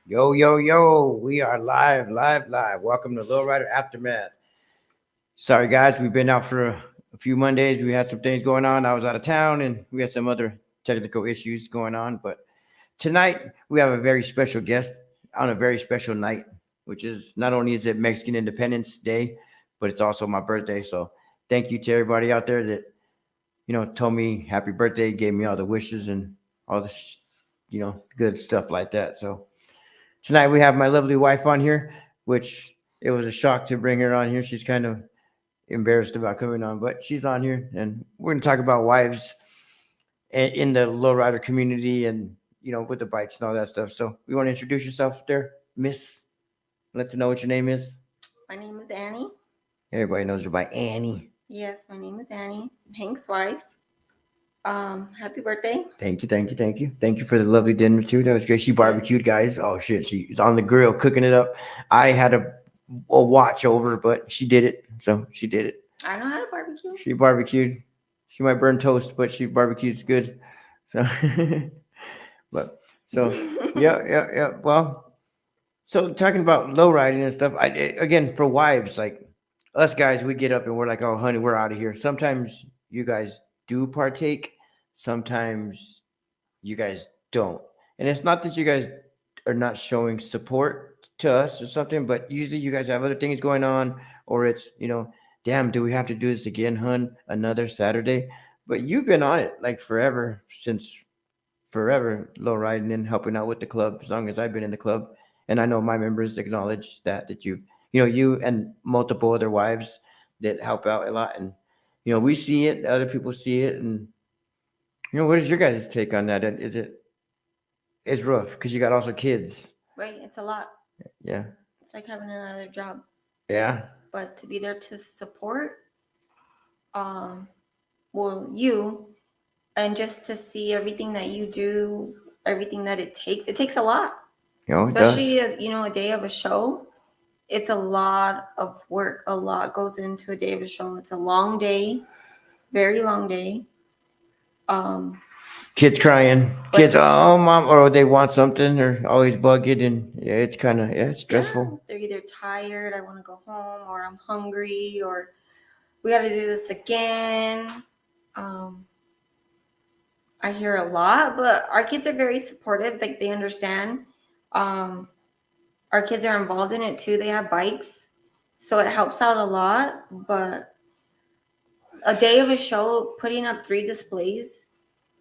Yo, yo, yo, we are live. Welcome to Lowrider Aftermath. Sorry, guys, we've been out for a few Mondays. We had some things going on. I was out of town and we had some other technical issues going on. But tonight, we have a very special guest on a very special night, which is not only is it Mexican Independence Day, but it's also my birthday. So thank you to everybody out there that, told me happy birthday, gave me all the wishes and all this, good stuff like that. So tonight we have my lovely wife on here, which it was a shock to bring her on here. She's kind of embarrassed about coming on, but she's on here, and we're going to talk about wives in the lowrider community, and with the bikes and all that stuff. So, we want to introduce yourself there, Miss. Let them know what your name is. My name is Annie. Everybody knows her by Annie. Yes, my name is Annie. I'm Hank's wife. Happy birthday. Thank you for the lovely dinner too. That was great. She Yes. barbecued, guys. Oh shit, she's on the grill cooking it up. I had a watch over, but she did it. So she did it. I know how to barbecue. She barbecued. She might burn toast, but she barbecues good. So, but so yeah. Well, so talking about low riding and stuff. Again for wives like us guys, we get up and we're like, oh honey, we're out of here. Sometimes you guys do partake. Sometimes you guys don't, and it's not that you guys are not showing support to us or something, but usually you guys have other things going on, or it's damn, do we have to do this again, hun? Another Saturday? But you've been on it like forever, since forever, low riding and helping out with the club as long as I've been in the club. And I know my members acknowledge that you and multiple other wives that help out a lot. And we see it, other people see it. And what is your guys' take on that? Is it's rough because you got also kids. Right, it's a lot. Yeah. It's like having another job. Yeah. But to be there to support, um, you, and just to see everything that you do, everything that it takes a lot. It does. Especially a day of a show. It's a lot of work. A lot goes into a day of a show. It's a long day, very long day. Um, Kids crying, kids, oh mom, or they want something, or always bugging, and yeah, it's kind of it's stressful. Yeah, they're either tired, I want to go home, or I'm hungry, or we got to do this again. Um, I hear a lot, but our kids are very supportive. Like they understand. Um, our kids are involved in it too. They have bikes, so it helps out a lot. But a day of a show, putting up 3 displays,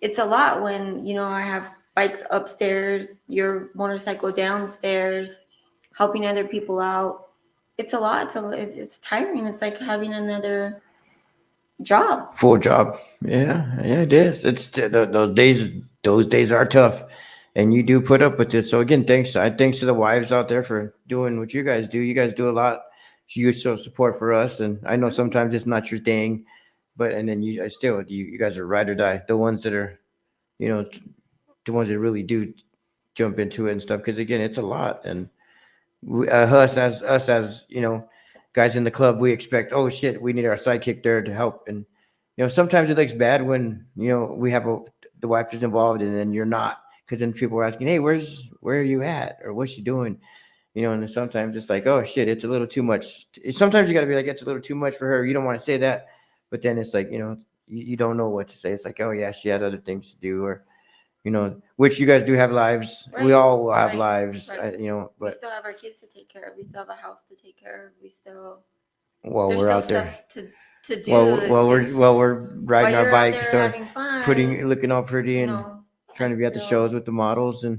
it's a lot when I have bikes upstairs, your motorcycle downstairs, helping other people out. It's a lot. It's tiring. It's like having another job. Full job. Yeah, it is. It's those days. Those days are tough, and you do put up with it. So again, thanks to the wives out there for doing what you guys do. You guys do a lot. You show support for us, and I know sometimes it's not your thing, but and then I still you guys are ride or die. The ones that are, you know, the ones that really do jump into it and stuff. Because again, it's a lot, and us as guys in the club, we expect, oh shit, we need our sidekick there to help. And sometimes it looks bad when we have the wife is involved and then you're not, because then people are asking, hey, where are you at, or what's she doing? And then sometimes it's like, oh shit, it's a little too much. Sometimes you got to be like, it's a little too much for her, you don't want to say that, but then it's like, you don't know what to say. It's like, oh yeah, she had other things to do, or which you guys do have lives. Right. We all will have lives, right. But we still have our kids to take care of. We still have a house to take care of. We still while we're out there to do. While we're riding our bikes or fun, looking all pretty and trying to be at the shows with the models and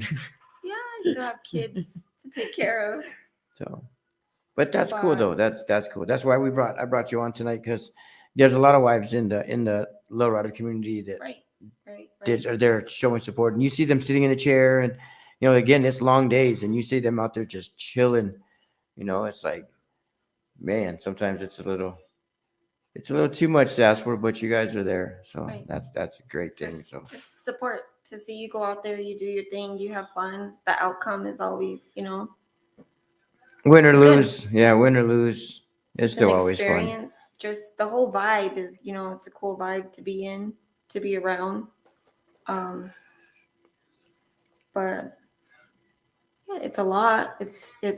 yeah, I still have kids to take care of. So, but that's cool though. That's cool. That's why I brought you on tonight, because there's a lot of wives in the lowrider community that are there showing support, and you see them sitting in a chair, and again, it's long days, and you see them out there just chilling. It's like, man, sometimes it's a little too much to ask for, but you guys are there, so that's a great thing. So just support, to see you go out there, you do your thing, you have fun. The outcome is always, win or lose. Yeah, win or lose, it's still always fun. Just the whole vibe is, it's a cool vibe to be in, to be around. But yeah, It's a lot. It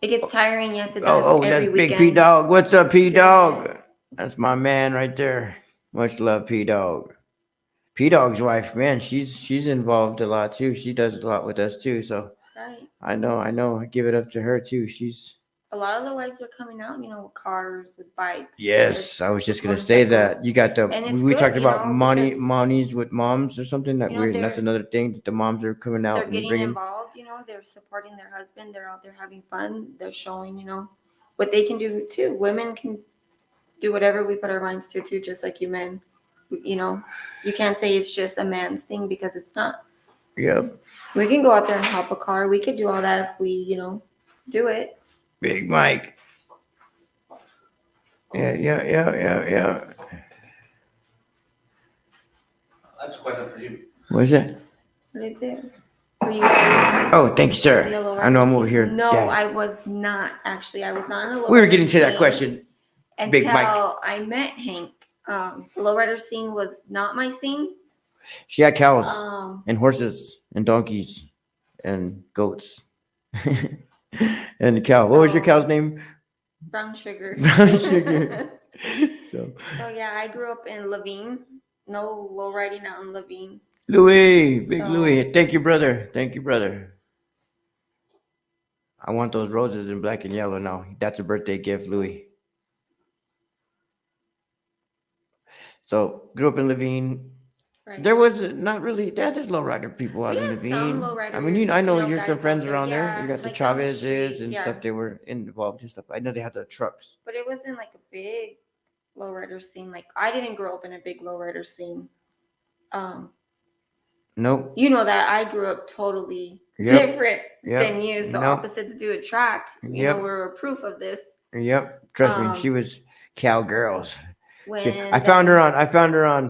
gets tiring. Yes, it does. Oh, Every that's Big P weekend Dog. What's up, P doing Dog? it. That's my man right there. Much love, P Dog. P Dog's wife, man, she's involved a lot too. She does a lot with us too. So Right. I know. I give it up to her too. She's A lot of the wives are coming out, with cars, with bikes, yes. I was just with gonna say motorcycles, that. You got the and it's we talked good, about because monies with moms or something that weird. And that's another thing that the moms are coming out they're and getting bringing. involved. They're supporting their husband. They're out there having fun. They're showing, what they can do too. Women can do whatever we put our minds to too, just like you men. You can't say it's just a man's thing, because it's not. Yep. We can go out there and hop a car. We could do all that if we, do it. Big Mike. Yeah. That's a question for you. What is that? What is it? Were you guys Oh, thank you, in the sir. low I know I'm rider over scene? here. No, Dad. I was not actually. I was not in the low We were rider getting to that scene question. until Big Mike. I met Hank. The low rider scene was not my scene. She had cows Um, and horses and donkeys and goats and the cow. What was your So- cow's name? Brown sugar. Brown sugar. So So yeah, I grew up in Levine. No low riding out in Levine. Louis, big So- Louis. Thank you, brother. Thank you, brother. I want those roses in black and yellow now. That's a birthday gift, Louis. So grew up in Levine. Right. There was not really there's lowrider people out We in had Levine. some lowrider, I mean, I know guys you're some out friends there. around there. Yeah, You got the like down the Chavezes street, and yeah. stuff. They were involved and stuff. I know they had the trucks. But it wasn't like a big lowrider scene. Like, I didn't grow up in a big lowrider scene. Nope. You know that I grew up totally Yep. different Yep. than you. So Nope. opposites do attract. Yep. We're proof of this. Yep. Trust me, she Um, was cowgirls. When I found her on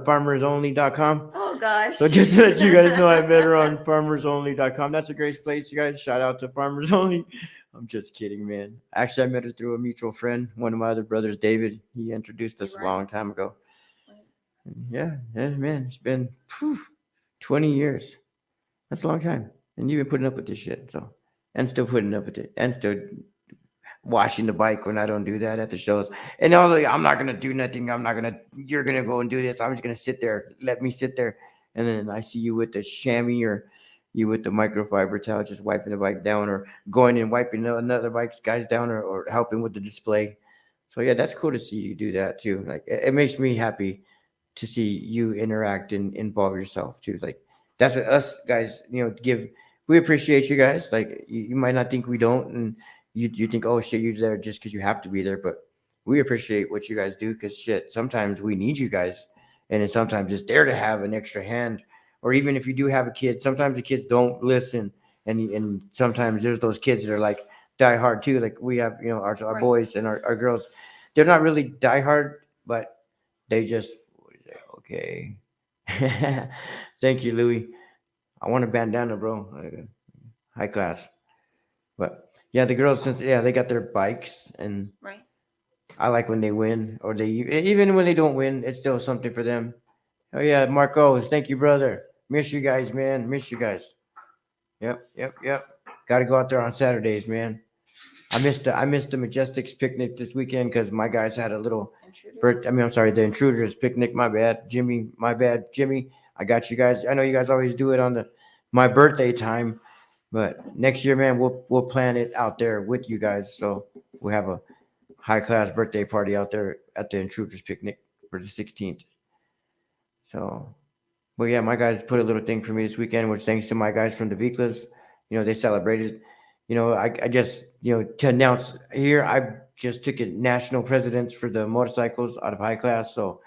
farmersonly.com. Oh gosh. So just to let you guys know, I met her on farmersonly.com. That's a great place, you guys. Shout out to Farmers Only. I'm just kidding, man. Actually, I met her through a mutual friend, one of my other brothers, David. He introduced us a long time ago. Yeah, man. It's been 20 years. That's a long time. And you've been putting up with this shit. So, and still putting up with it. And still washing the bike when I don't do that at the shows. And I'm not gonna do nothing. You're gonna go and do this. I'm just gonna sit there. Let me sit there. And then I see you with the chamois or you with the microfiber towel, just wiping the bike down or going and wiping another bike's guys down or helping with the display. So yeah, that's cool to see you do that too. Like it makes me happy to see you interact and involve yourself too. Like that's what us guys, give. We appreciate you guys. Like you might not think we don't, and you think, oh shit, you're there just because you have to be there, but we appreciate what you guys do because shit, sometimes we need you guys, and then sometimes it's there to have an extra hand, or even if you do have a kid, sometimes the kids don't listen, and sometimes there's those kids that are like die hard too. Like we have, our Right. boys and our girls, they're not really die hard, but they just okay. Thank you, Louis. I want a bandana, bro. High class. But yeah, the girls they got their bikes, and Right. I like when they win or they even when they don't win, it's still something for them. Oh yeah, Marcos, thank you, brother. Miss you guys, man. Miss you guys. Yep. Got to go out there on Saturdays, man. I missed the Majestics picnic this weekend because my guys had a little Intruders. I'm sorry, the Intruders picnic. My bad, Jimmy. My bad, Jimmy. I got you guys. I know you guys always do it on my birthday time, but next year, man, we'll plan it out there with you guys. So we'll have a high class birthday party out there at the Intruders picnic for the 16th. So, but yeah, my guys put a little thing for me this weekend, which thanks to my guys from the Viklas, they celebrated. I just to announce here, I just took it national presidents for the motorcycles out of high class. So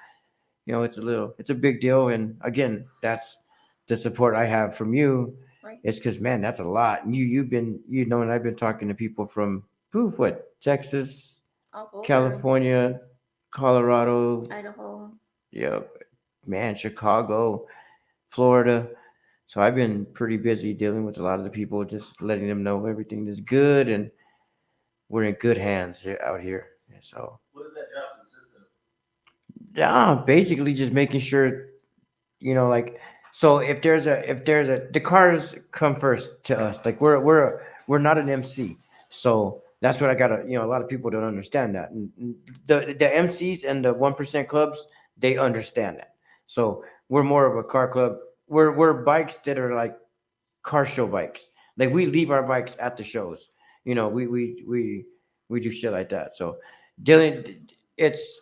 it's a big deal. And again, that's the support I have from you. Right. It's because, man, that's a lot. And you've been, and I've been talking to people from Texas, All over. California, Colorado, Idaho. man, Chicago, Florida. So I've been pretty busy dealing with a lot of the people, just letting them know everything is good and we're in good hands out here. So What does that job consist of? yeah, basically just making sure, like So if there's a the cars come first to us. Like we're not an MC. So that's what I gotta, a lot of people don't understand that. And the MCs and the 1% clubs, they understand that. So we're more of a car club. We're bikes that are like car show bikes. Like we leave our bikes at the shows. We do shit like that. So dealing it's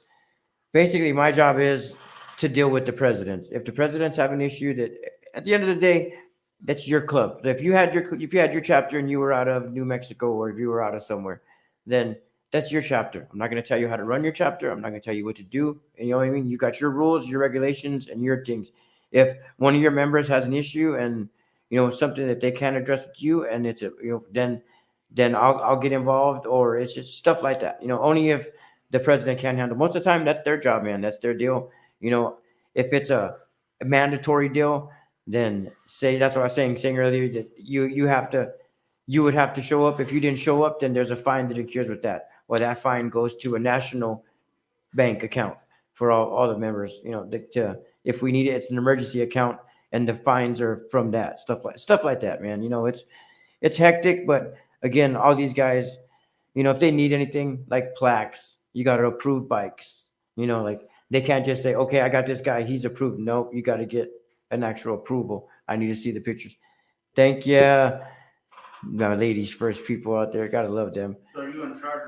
basically my job is to deal with the presidents. If the presidents have an issue, that at the end of the day, that's your club. If you had your chapter and you were out of New Mexico or if you were out of somewhere, then that's your chapter. I'm not going to tell you how to run your chapter. I'm not going to tell you what to do. And you know what I mean? You got your rules, your regulations, and your things. If one of your members has an issue and something that they can't address with you, and it's then I'll get involved, or it's just stuff like that. Only if the president can't handle. Most of the time, that's their job, man. That's their deal. If it's a mandatory deal, then say that's what I was saying earlier, that you would have to show up. If you didn't show up, then there's a fine that occurs with that. Well, that fine goes to a national bank account for all the members. If we need it, it's an emergency account, and the fines are from that stuff like that, man. It's hectic, but again, all these guys, if they need anything like plaques, you got to approve bikes. Like they can't just say, okay, I got this guy, he's approved. Nope, you got to get an actual approval. I need to see the pictures. Thank you. No, ladies first, people out there, gotta love them. So are you in charge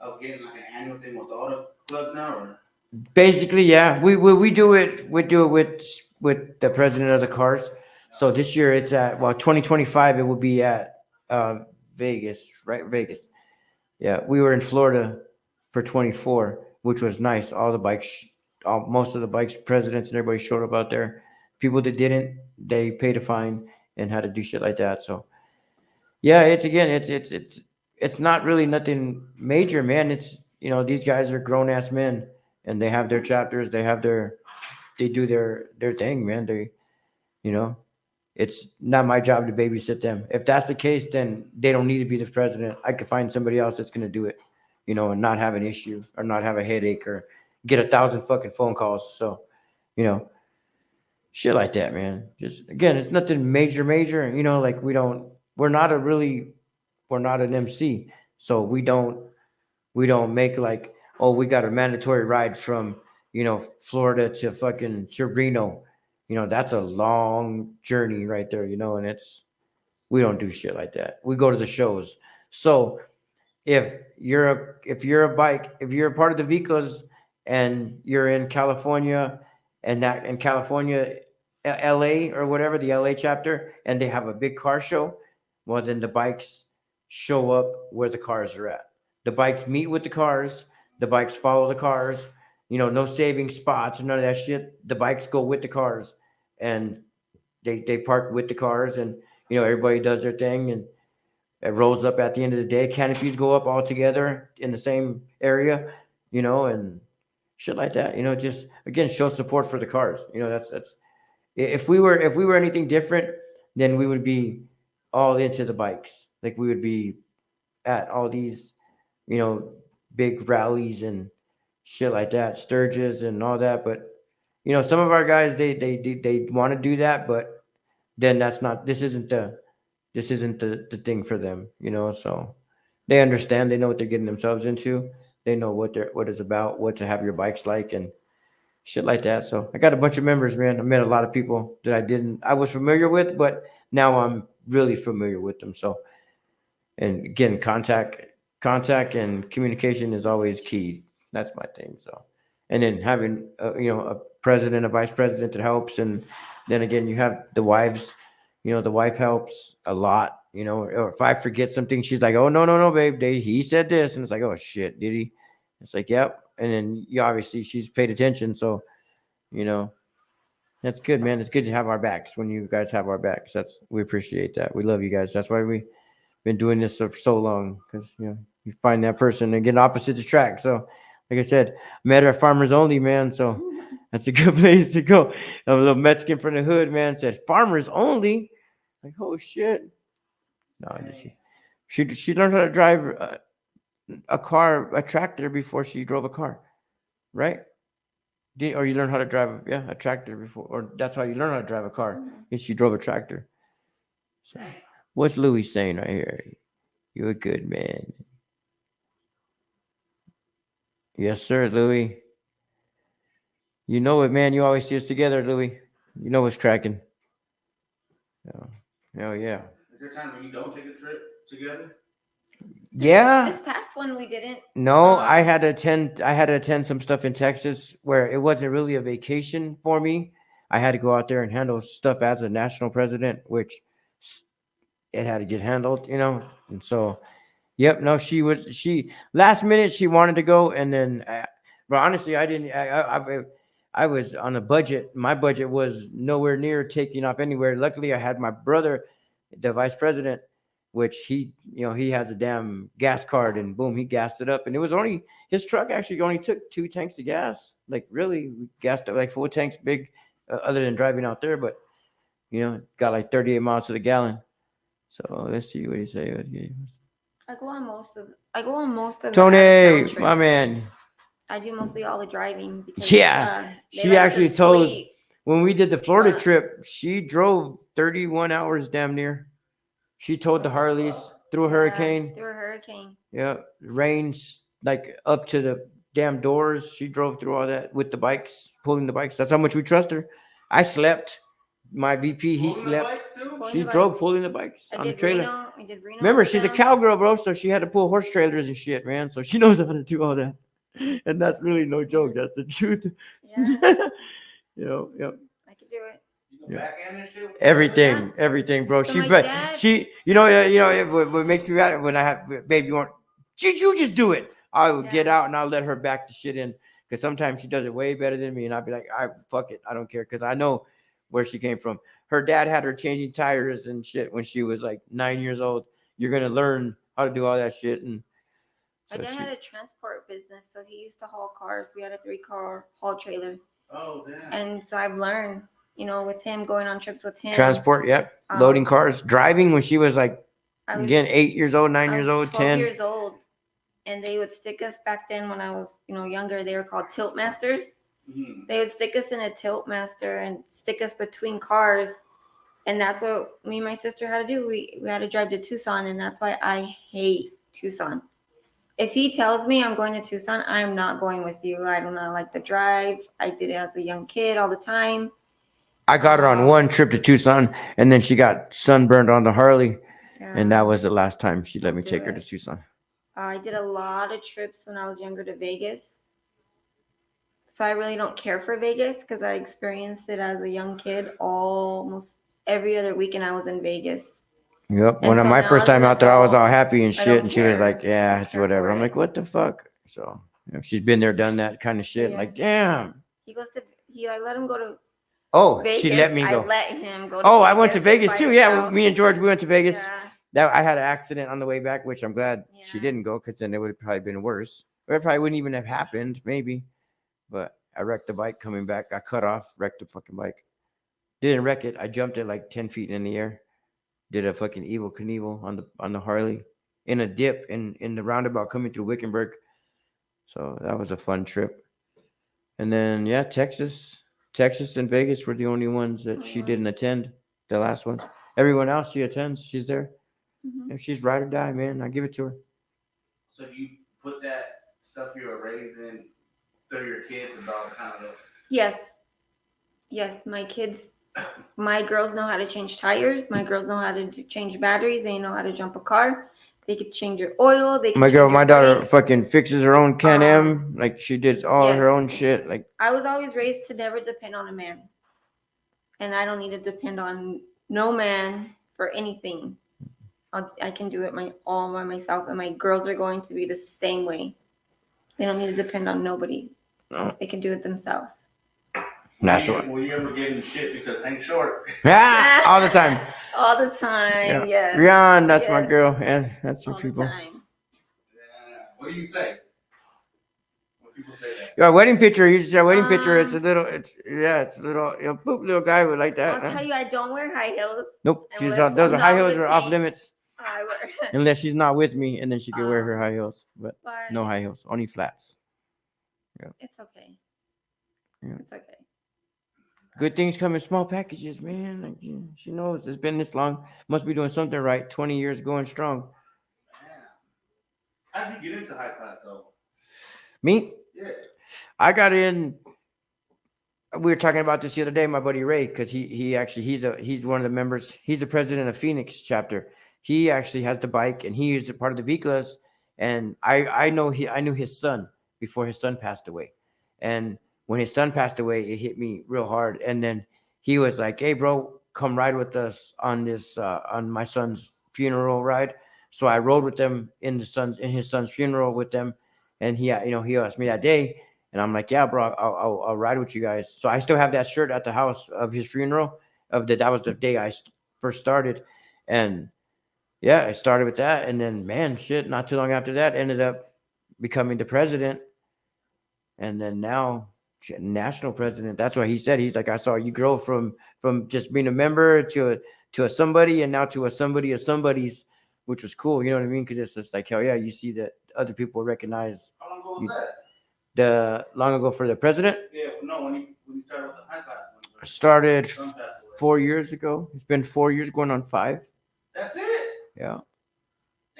of getting like an annual thing with all the clubs now, or? Basically, yeah, we do it. We do it with the president of the cars. So this year it's at 2025. It will be at Vegas, right? Vegas. Yeah, we were in Florida for 24, which was nice. Most of the bikes, presidents and everybody showed up out there. People that didn't, they paid a fine and had to do shit like that. So yeah, it's not really nothing major, man. It's these guys are grown ass men and they have their chapters. They do their thing, man. You know, it's not my job to babysit them. If that's the case, then they don't need to be the president. I could find somebody else that's going to do it, and not have an issue or not have a headache or get 1,000 fucking phone calls. So, you know, shit like that, man. Just again, it's nothing major. Like we're not we're not an MC, so we don't make like, oh, we got a mandatory ride from Florida to Reno. That's a long journey right there. And we don't do shit like that. We go to the shows. So if you're a part of the Vicas and you're in California, and that in California, LA or whatever, the LA chapter, and they have a big car show, well then the bikes show up where the cars are at. The bikes meet with the cars, the bikes follow the cars, no saving spots or none of that shit. The bikes go with the cars, and they park with the cars, and everybody does their thing, and it rolls up at the end of the day. Canopies go up all together in the same area, and shit like that. Just again, show support for the cars. That's if we were anything different, then we would be all into the bikes. Like we would be at all these, you know, big rallies and shit like that, Sturgis and all that. But some of our guys they want to do that, but then that's not. This isn't the thing for them. So they understand. They know what they're getting themselves into. They know what it's about, what to have your bikes like, and shit like that. So I got a bunch of members, man. I met a lot of people that I was familiar with, but now I'm really familiar with them. So, and again, contact and communication is always key. That's my thing. So, and then having a president, a vice president that helps, and then again you have the wives. The wife helps a lot. Or if I forget something, she's like, "Oh no, babe, he said this," and it's like, "Oh shit, did he?" It's like, "Yep." And then obviously she's paid attention, so you know that's good, man. It's good to have our backs when you guys have our backs. We appreciate that. We love you guys. That's why we been doing this for so long, because you find that person and get opposites attract. So like I said, met her at Farmers Only, man. So that's a good place to go. A little Mexican from the hood, man, said Farmers Only. Like, oh shit. No, she learned how to drive a tractor before she drove a car, right? Or you learned how to drive a tractor before, or that's how you learn how to drive a car. Mhm. Is she drove a tractor. So what's Louis saying right here? You're a good man. Yes, sir, Louis. You know it, man. You always see us together, Louis. You know what's cracking. Oh, oh yeah. Is there times when you don't take a trip together? Yeah. This past one we didn't. No, I had to attend some stuff in Texas where it wasn't really a vacation for me. I had to go out there and handle stuff as a national president, which it had to get handled, you know. And so, yep, no, she last minute she wanted to go, and then, but honestly, I didn't. I was on a budget. My budget was nowhere near taking off anywhere. Luckily, I had my brother, the vice president, which he has a damn gas card, and boom, he gassed it up, and it was only his truck actually only took 2 tanks of gas. Like really, we gassed up like 4 tanks, big, other than driving out there, but got like 38 miles to the gallon. So let's see what he say. I go on most of the Tony, out-of-town my trips. man. I do mostly all the driving because Yeah, they she like to actually told us sleep. when we did the Florida But- trip, she drove 31 hours damn near. She towed the Harleys through a hurricane. Through a hurricane. Yeah, rains like up to the damn doors. She drove through all that with the bikes, pulling the bikes. That's how much we trust her. I slept. My VP, he Pulling the slept. bikes, too? Pulling She the drove bikes. pulling the bikes I on the did trailer. Reno. I did Reno. Remember, she's a down. cowgirl, bro, so she had to pull horse trailers and shit, man. So she knows how to do all that. And that's really no joke. That's the truth. Yeah, Yep. I could do it. You go backhand and shit? Everything, bro. So She, my but dad- she, what makes me mad when I have, babe, you just do it. I would get Yeah. out and I'll let her back the shit in because sometimes she does it way better than me, and I'd be like, I fuck it, I don't care because I know where she came from. Her dad had her changing tires and shit when she was like 9 years old. You're gonna learn how to do all that shit, and My dad had a transport business, so he used to haul cars. We had a 3-car haul trailer, Oh, damn. and so I've learned, with him going on trips with him. transport, yep, loading cars, driving when she was like I was, again 8 years old, 9 I years was old, 12 10. years old, and they would stick us back then when I was, younger. They were called tilt masters. Mhm. They would stick us in a tilt master and stick us between cars, and that's what me and my sister had to do. We had to drive to Tucson, and that's why I hate Tucson. If he tells me I'm going to Tucson, I'm not going with you. I do not like the drive. I did it as a young kid all the time. I got her on one trip to Tucson, and then she got sunburned on the Harley, and that was the last time she let me take her to Tucson. I did a lot of trips when I was younger to Vegas. So I really don't care for Vegas because I experienced it as a young kid. Almost every other weekend I was in Vegas. Yep. And so My now first as an time out there, I was all adult, happy and I shit, don't and she was care. like, "Yeah, I don't it's care whatever." for I'm it. like, "What the fuck?" So she's been there, done that kind of shit. Yeah. Like, damn. I let him go to Oh, Vegas. she let me I go. let him go to Oh, Vegas. I went to Vegas by too. Yeah, himself. me and George, we went to Vegas. Yeah. That I had an accident on the way back, which I'm glad she Yeah. didn't go because then it would have probably been worse. Or it probably wouldn't even have happened, maybe. But I wrecked the bike coming back. I cut off, wrecked the fucking bike. Didn't wreck it. I jumped it like 10 feet in the air. Did a fucking evil Knievel on the Harley in a dip in the roundabout coming through Wickenburg. So that was a fun trip. And then Texas and Vegas were the only ones that she didn't attend. The last ones. Everyone else she attends. She's there. Mhm. If she's ride or die, man, I give it to her. So do you put that stuff you were raising through your kids about kind of Yes. Yes, my girls know how to change tires. My girls know how to change batteries. They know how to jump a car. They could change your oil. They could My change your daughter brakes. fucking fixes her own Can-Am. Like she did all her yes. own shit. Like I was always raised to never depend on a man. And I don't need to depend on no man for anything. I can do it all by myself. And my girls are going to be the same way. They don't need to depend on nobody. No. They can do it themselves. that's what. Were you ever getting shit because Hank's short? All the time. All the time, yes. Rihanna, that's my Yes. girl, and that's her All people. the time. Yeah. What do you say? When people say that? Your wedding picture. You see a wedding picture. It's a Um, little. It's a little. Boop, little guy would like that. I'll tell you, I don't wear high heels. Nope. unless Those I'm are high not heels with are off me. limits I wear, unless she's not with me, and then she can wear her high heels. But but no high heels, only flats. it's okay. It's okay. Good things come in small packages, man. Like, she knows it's been this long. Must be doing something right. 20 years going strong. Man. How'd you get into high class though? Me, Yeah. I got in. We were talking about this the other day, my buddy Ray, because he actually he's one of the members. He's the president of Phoenix chapter. He actually has the bike, and he is a part of the Viklas. And I knew his son before his son passed away, and when his son passed away, it hit me real hard. And then he was like, "Hey, bro, come ride with us on this on my son's funeral ride." So I rode with them in his son's funeral with them, and he asked me that day. And I'm like, yeah, bro, I'll ride with you guys. So I still have that shirt at the house of his funeral. That was the day I first started, and yeah, I started with that, and then man, shit, not too long after that, ended up becoming the president, and then now national president. That's what he said. He's like, I saw you grow from just being a member to a somebody, and now to a somebody of somebody's, which was cool. You know what I mean? Because it's just like, hell yeah, you see that other people recognize. How long ago was that? The long ago for the president. Yeah, no, when you started with the high class ones. Started Son passed away. 4 years ago. It's been 4 years going on 5. That's it. Yeah.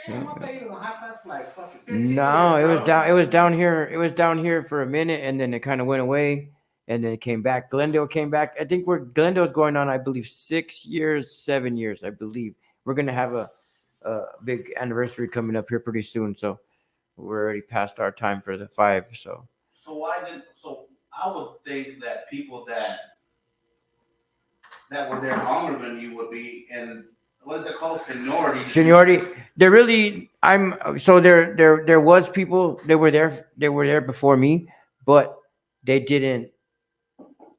Damn, I thought you was on high class for like fucking 15 No, years, it was bro. down. It was down here. It was down here for a minute, and then it kind of went away, and then it came back. Glendale came back. I think Glendale's going on. I believe 6 years, 7 years. I believe we're gonna have a big anniversary coming up here pretty soon. So we're already past our time for the 5. So So I would think that people that were there longer than you would be, and what is it called, seniority? They're really. There was people. They were there before me, but they didn't.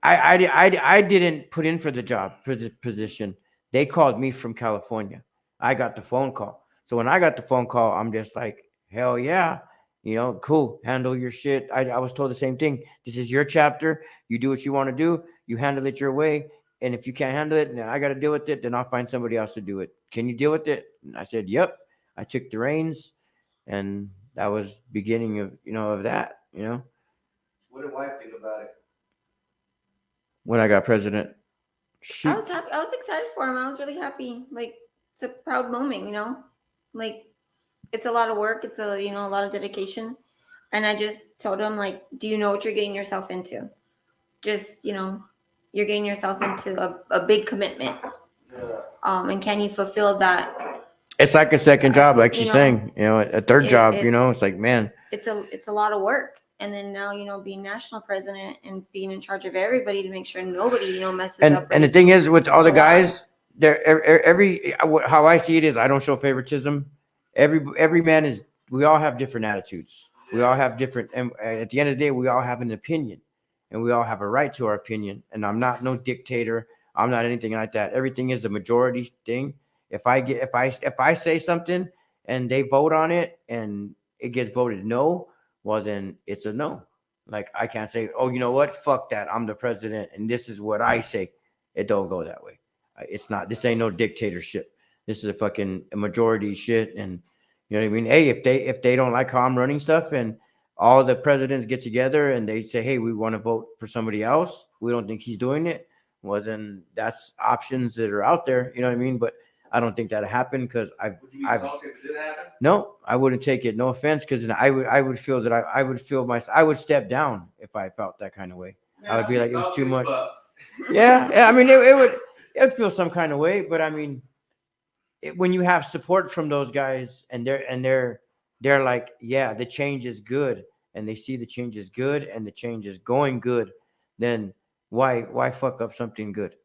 I didn't put in for the job, for the position. They called me from California. I got the phone call. So when I got the phone call, I'm just like, hell yeah, cool. Handle your shit. I was told the same thing. This is your chapter. You do what you want to do. You handle it your way. And if you can't handle it, and I got to deal with it, then I'll find somebody else to do it. Can you deal with it? And I said, yep. I took the reins, and that was beginning of that. What did wife think about it? When I got president, I was happy. I was excited for him. I was really happy. Like, it's a proud moment. Like, it's a lot of work. It's a lot of dedication. And I just told him, like, do you know what you're getting yourself into? Just, you're getting yourself into a big commitment. Yeah. And can you fulfill that? It's like a second job, like she's saying, a third job, it's like, man, it's a lot of work. And then now, being national president and being in charge of everybody to make sure nobody, messes up. And the thing is, with all the guys, how I see it is, I don't show favoritism. Every man we all have different attitudes. We all have different, and at the end of the day, we all have an opinion, and we all have a right to our opinion. And I'm not no dictator. I'm not anything like that. Everything is a majority thing. If I say something and they vote on it and it gets voted no, well then it's a no. Like I can't say, oh, you know what? Fuck that. I'm the president and this is what I say. It don't go that way. It's not. This ain't no dictatorship. This is a majority shit. And you know what I mean? Hey, if they don't like how I'm running stuff and all the presidents get together and they say, hey, we want to vote for somebody else. We don't think he's doing it. Well, then that's options that are out there. You know what I mean? But I don't think that'll happen because Would you be salty if it did happen? No, I wouldn't take it. No offense, because I would feel that I would step down if I felt that kind of way. Yeah, I would be like, it was too much. But... Yeah. I mean, it would feel some kind of way, but I mean, when you have support from those guys and they're like, yeah, the change is good, and they see the change is good and the change is going good, then why fuck up something good?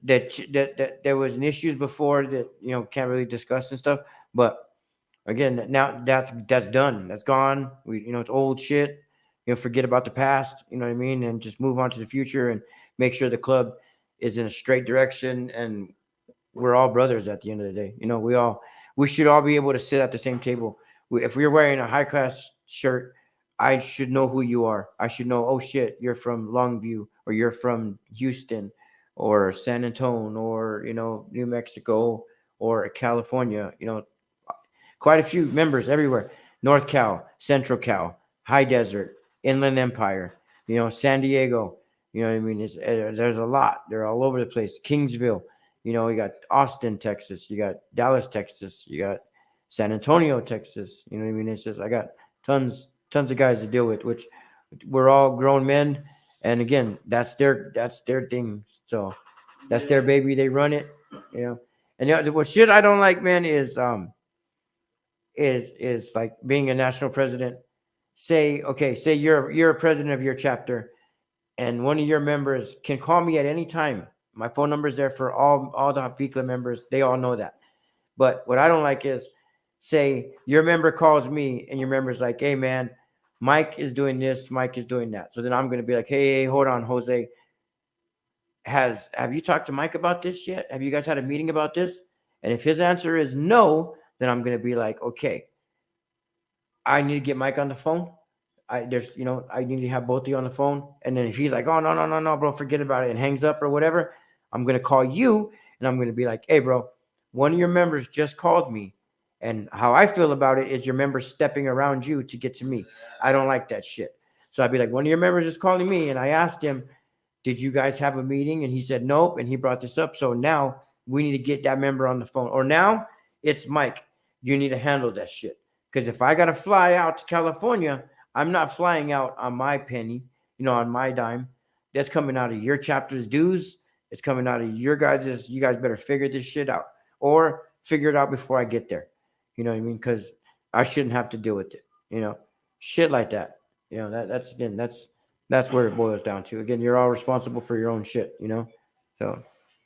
That there was an issues before that can't really discuss and stuff, but again, now that's done, that's gone. It's old shit. Forget about the past, you know what I mean, and just move on to the future and make sure the club is in a straight direction, and we're all brothers at the end of the day. We should all be able to sit at the same table. If we're wearing a high class shirt, I should know who you are. I should know, oh shit, you're from Longview, or you're from Houston, or San Antonio, or New Mexico, or California. Quite a few members everywhere. North Cal, Central Cal, High Desert, Inland Empire. San Diego. You know what I mean? There's a lot. They're all over the place. Kingsville. You got Austin, Texas. You got Dallas, Texas. You got San Antonio, Texas. You know what I mean? It's just I got tons of guys to deal with, which we're all grown men. And again, that's their thing. So that's their baby. They run it. And what shit I don't like, man, is like being a national president. Say you're a president of your chapter, and one of your members can call me at any time. My phone number is there for all the Hapikla members. They all know that. But what I don't like is, say your member calls me and your member's like, hey man, Mike is doing this, Mike is doing that. So then I'm going to be like, hey, hold on, Jose. Have you talked to Mike about this yet? Have you guys had a meeting about this? And if his answer is no, then I'm going to be like, okay, I need to get Mike on the phone. I need to have both of you on the phone. And then if he's like, oh, no, bro, forget about it, and hangs up or whatever, I'm going to call you and I'm going to be like, hey, bro, one of your members just called me. And how I feel about it is your member stepping around you to get to me. I don't like that shit. So I'd be like, one of your members is calling me. And I asked him, did you guys have a meeting? And he said, nope. And he brought this up. So now we need to get that member on the phone. Or now it's Mike. You need to handle that shit. Because if I got to fly out to California, I'm not flying out on my penny, on my dime. That's coming out of your chapter's dues. It's coming out of your guys'. You guys better figure this shit out, or figure it out before I get there. You know what I mean? Because I shouldn't have to deal with it. Shit like that. That's where it boils down to. Again, you're all responsible for your own shit. So.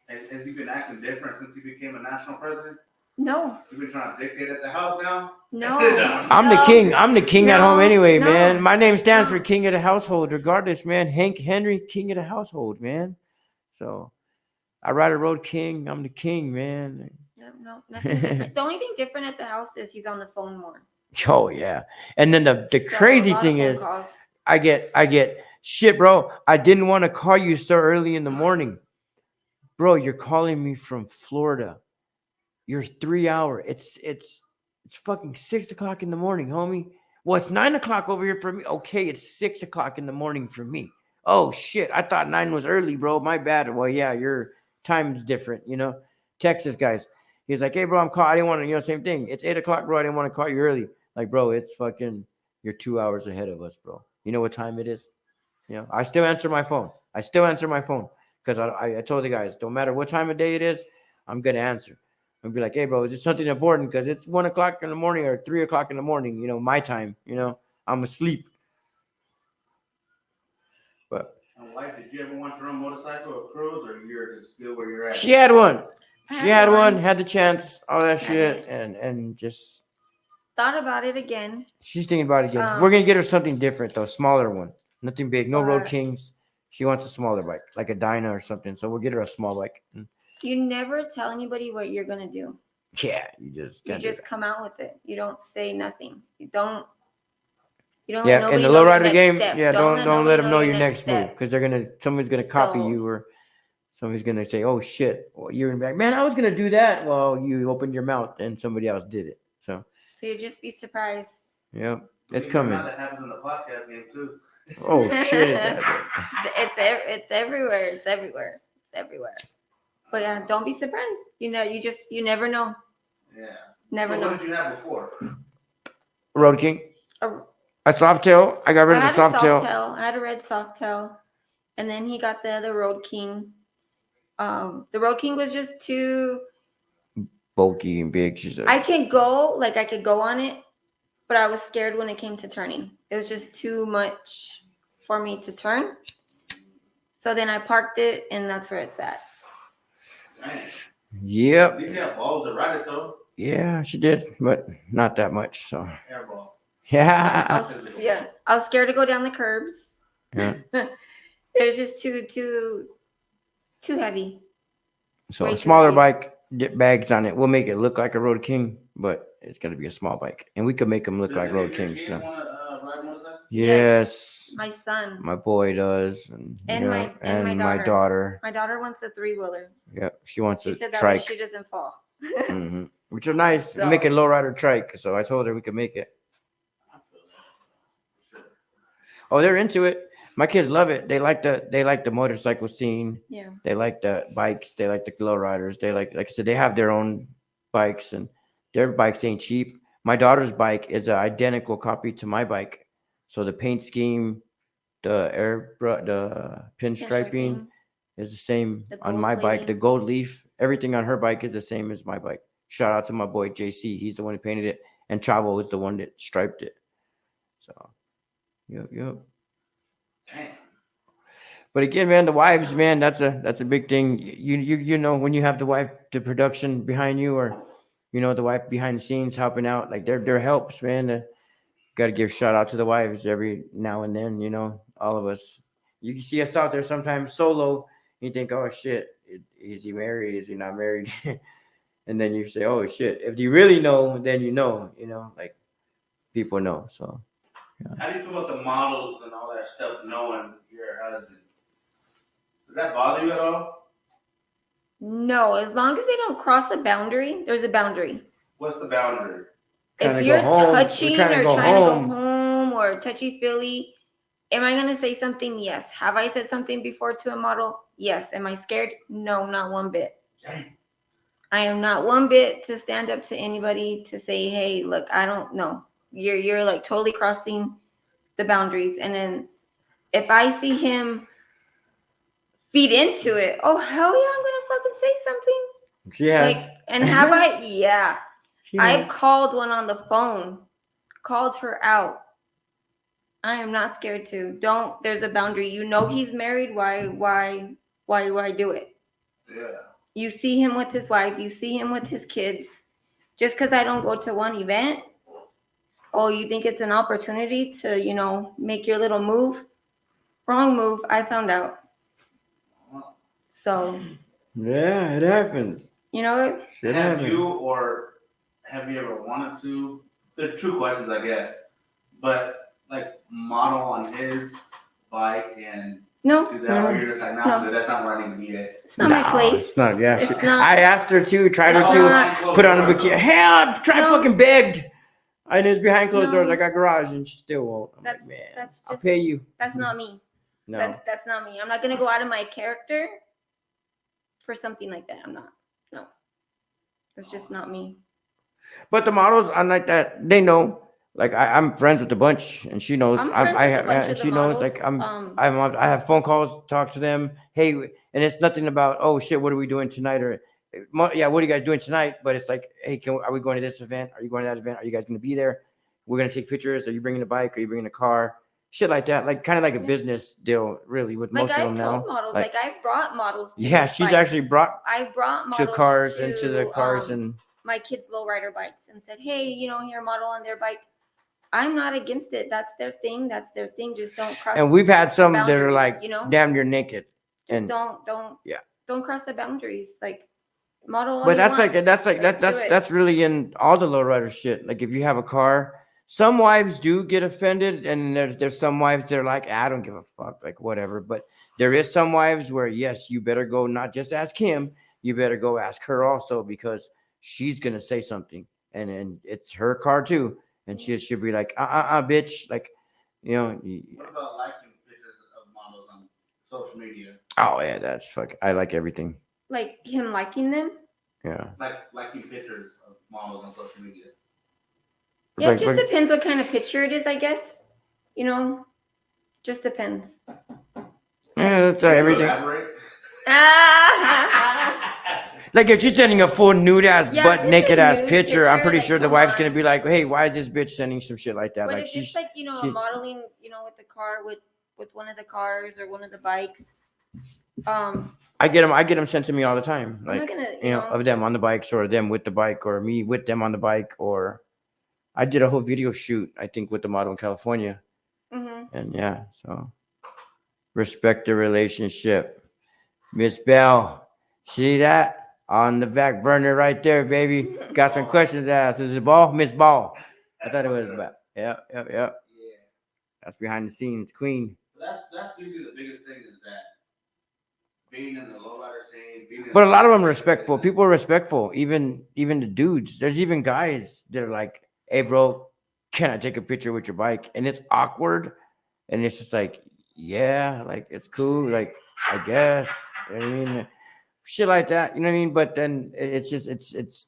Has he been acting different since he became a national president? No. You've been trying to dictate at the house now? No. I'm the king. I'm the king at home anyway, No. man. My name stands for king of the household, regardless, man. Hank Henry, king of the household, man. So I ride a road king. I'm the king, man. No, nothing different. The only thing different at the house is he's on the phone more. Oh yeah. And then the crazy thing is calls. I get shit, bro. I didn't want to call you so early in the morning. Bro, you're calling me from Florida. You're 3 hours. It's fucking 6 o'clock in the morning, homie. Well, it's 9 o'clock over here for me. Okay, it's 6 o'clock in the morning for me. Oh shit, I thought 9 was early, bro. My bad. Well, yeah, your time's different, Texas guys. He's like, hey, bro, I didn't want to, same thing. It's 8 o'clock, bro. I didn't want to call you early. Like, bro, it's fucking, you're 2 hours ahead of us, bro. You know what time it is? I still answer my phone. Because I told the guys, don't matter what time of day it is, I'm going to answer. I'm be like, hey, bro, is it something important? Because it's 1 o'clock in the morning or 3 o'clock in the morning, my time, I'm asleep. But. Wife, did you ever want your own motorcycle or cruise, or you're just good where you're at? She had one. Had the chance, all that shit, and just. Thought about it again. She's thinking about it again. We're going to get her something different, though, smaller one. Nothing big, no Road Kings. She wants a smaller bike, like a Dyna or something. So we'll get her a small bike. You never tell anybody what you're gonna do. Yeah, you just come out with it. You don't say nothing. You don't. Let in the know your lowrider next game, step. don't let them know your next move, step. because somebody's gonna copy you, or somebody's gonna say, oh shit, well, you're gonna be like, man, I was gonna do that. Well, you opened your mouth and somebody else did it. So you'd just be surprised. Yeah, it's coming. That happens in the podcast game too. Oh shit! It's everywhere. It's everywhere. But yeah, don't be surprised. You never know. Yeah. Never know. What did you have before? Road King. A Softail. I got rid of the Softail. I had a red Softail, and then he got the other Road King. The Road King was just too bulky and big. She said. I could go on it, but I was scared when it came to turning. It was just too much for me to turn. So then I parked it, and that's where it's at. Yep. At least you have balls to ride it though. Yeah, she did, but not that much. So. Air balls. Yeah. I was scared to go down the curbs. Yeah. It was just too heavy. So a smaller bike, get bags on it. We'll make it look like a Road King, but it's gonna be a small bike, and we could make them look like Road Kings. So. Yes. My son. My boy does, and my daughter. My daughter wants a 3-wheeler. Yeah, she wants a said trike. That way she doesn't fall. Mm-hmm. Which are nice. So, make it lowrider trike. So I told her we could make it. Oh, they're into it. My kids love it. They like the motorcycle scene. Yeah. They like the bikes. They like the glow riders. They like I said, they have their own bikes, and their bikes ain't cheap. My daughter's bike is an identical copy to my bike. So the paint scheme, the pinstriping Pinstriping, is the same the on gold my bike. The plating. gold leaf, everything on her bike is the same as my bike. Shout out to my boy JC. He's the one who painted it, and Chavo is the one that striped it. So, yep, yep. Damn. But again, man, the wives, man, that's a big thing. You know, when you have the wife, the production behind you, or the wife behind the scenes helping out, like their helps, man. Got to give shout out to the wives every now and then. All of us. You can see us out there sometimes solo. You think, oh shit, is he married? Is he not married? And then you say, oh shit. If you really know, then you know. Like people know. So How do you feel about the models and all that stuff knowing you're a husband? Does that bother you at all? No, as long as they don't cross a boundary, there's a boundary. What's the boundary? Trying If to you're go home. We're touching trying to or go trying to go home. home or touchy feely, am I gonna say something? Yes. Have I said something before to a model? Yes. Am I scared? No, not one bit. Dang. I am not one bit to stand up to anybody to say, hey, look, I don't know. You're like totally crossing the boundaries. And then if I see him feed into it, oh hell yeah, I'm gonna fucking say something. She has. Like, and have I? Yeah. She I has. called one on the phone, called her out. I am not scared to. Don't. There's a boundary. You know he's married. Why do it? Yeah. You see him with his wife. You see him with his kids. Just because I don't go to one event, oh, you think it's an opportunity to make your little move? Wrong move. I found out. So Yeah, it happens. you know what? Shit Have happens. you or have you ever wanted to? They're two questions, I guess. But like model on his bike and No, do that, or you're just like, nah, No. dude, that's not where I need to be at. it's not my place. It's not. Yeah, It's she- not. I asked her to, tried her It's to not. put on a bikini. Hell, I No. fucking begged. And it's behind closed No. doors. I got garage, and she still won't. I'm That's- like, man, that's I'll just- pay you. That's not me. No. That's not me. I'm not gonna go out of my character for something like that. I'm not. No. That's just not me. But the models, I'm like that. They know. Like I'm friends with a bunch, and she knows. I'm friends with a bunch and of the she knows. models. Like I have phone calls, talk to them. Hey, and it's nothing about oh shit, what are we doing tonight? Or yeah, what are you guys doing tonight? But it's like, hey, are we going to this event? Are you going to that event? Are you guys going to be there? We're going to take pictures. Are you bringing a bike? Are you bringing a car? Shit like that. Like kind of like a Yeah. business deal, really, with Like most of I've them told now. models, Like- like I've brought models. To Yeah, this she's bike. actually brought I brought to models cars to, into the cars and my kids' lowrider bikes and said, hey, here model on their bike. I'm not against it. That's their thing. That's their thing. Just don't cross. and we've had some that are boundaries, like damn near naked. Just and don't. Yeah. Don't cross the boundaries. Like model. all But you that's want. like that's Like, do it. that's really in all the lowrider shit. Like if you have a car, some wives do get offended, and there's some wives that are like, I don't give a fuck, like whatever. But there is some wives where yes, you better go not just ask him, you better go ask her also because she's gonna say something, and it's her car too, and she'll be like, bitch, like What about liking pictures of models on social media? oh yeah, that's fuck. I like everything. Like him liking them. Yeah. Like liking pictures of models on social media. Yeah, Like- it just like- depends what kind of picture it is, I guess. Just depends. Yeah, that's Can you everything. elaborate? Like if she's sending a full nude ass, Yeah, if butt it's a naked ass nude picture, I'm picture, pretty like, sure the come wife's on. gonna be like, "Hey, why is this bitch sending some shit like that?" But Like if she's it's like she's- modeling, with the car with one of the cars or one of the bikes, I get them sent to me all the time, I'm not like gonna of them on the bikes or them with the bike or me with them on the bike. Or I did a whole video shoot, I think, with the model in California, mhm. and yeah, so respect the relationship, Miss Bell. See that on the back burner right there, baby. Got some questions asked. Is it Ball, Miss Ball? I thought it was Bell. Yep. Yeah. That's behind the scenes, Queen. That's usually the biggest thing is that being in the lowrider scene. Being in But a the lot of them are lowrider respectful. business. People are respectful. Even the dudes. There's even guys that are like, "Hey, bro, can I take a picture with your bike?" And it's awkward, and it's just like, yeah, like it's cool, like I guess. You know what I mean? Shit like that, you know what I mean? But then it's just it's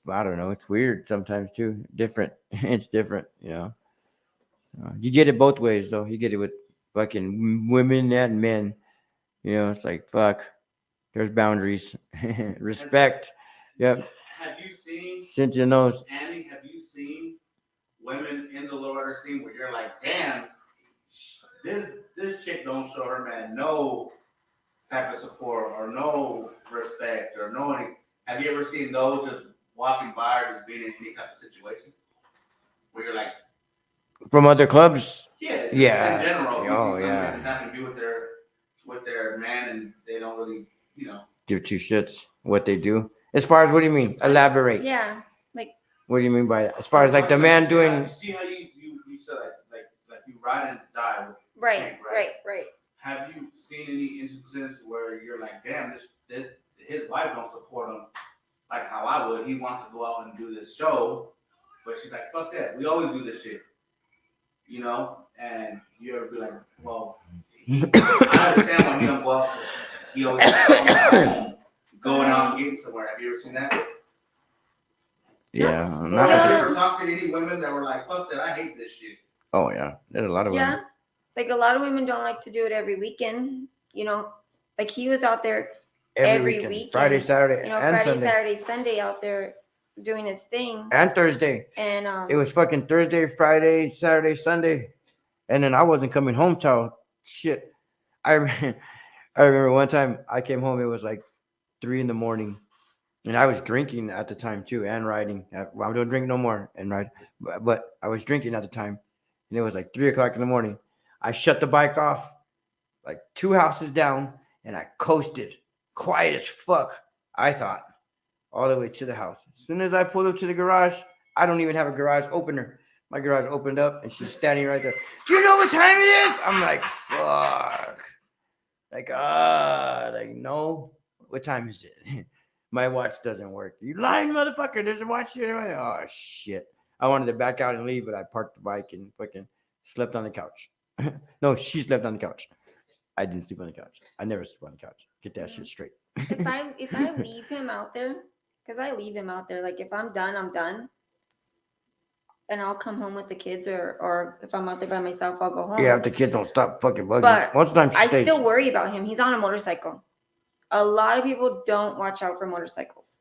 I don't know, it's weird sometimes too. Different. It's different, you know. You get it both ways though. You get it with fucking women and men. You know, it's like fuck. There's boundaries. Respect. Yep. Have you seen, Cinch your nose. Andy? Have you seen women in the lowrider scene where you're like, damn, this chick don't show her man no type of support or no respect or no any. Have you ever seen those just walking by or just being in any type of situation where you're like, From other clubs? yeah, just Yeah. in general, if you Oh see somebody yeah. just having to be with their man and they don't really, you know. Give two shits what they do. As far as what do you mean? Elaborate. Yeah, like What do you mean by that? As far as like the man doing. See how you said like you ride and die with right, Tank, right. Have you seen any instances where you're like, damn, this his wife don't support him like how I would. He wants to go out and do this show, but she's like, fuck that. We always do this shit, you know. And you ever be like, well, I understand why he don't go out. He always home, going out and getting somewhere. Have you ever seen that? Yeah. That's- Not Have you Yeah. ever talked to any women that were like, fuck that, I hate this shit? Oh yeah. There's a lot of women. Yeah, like a lot of women don't like to do it every weekend. You know, like he was out there every weekend. Friday, Saturday, you know, and Friday, Sunday, Saturday, Sunday out there doing his thing. and Thursday. And It was fucking Thursday, Friday, Saturday, Sunday, and then I wasn't coming home till shit. I re- I remember one time I came home. It was like 3 in the morning, and I was drinking at the time too, and riding. Well, I don't drink no more and ride, but I was drinking at the time, and it was like 3 o'clock in the morning. I shut the bike off, like 2 houses down, and I coasted, quiet as fuck. I thought all the way to the house. As soon as I pulled up to the garage, I don't even have a garage opener. My garage opened up, and she's standing right there. Do you know what time it is? I'm like, fuck. Like no. What time is it? My watch doesn't work. You lying motherfucker. There's a watch here. Oh shit. I wanted to back out and leave, but I parked the bike and fucking slept on the couch. No, she slept on the couch. I didn't sleep on the couch. I never sleep on the couch. Get that shit straight. if I leave him out there, because I leave him out there, like if I'm done, I'm done. And I'll come home with the kids, or if I'm out there by myself, I'll go home. Yeah, if the kids don't stop fucking bugging. But Most of the time she I stays. still worry about him. He's on a motorcycle. A lot of people don't watch out for motorcycles.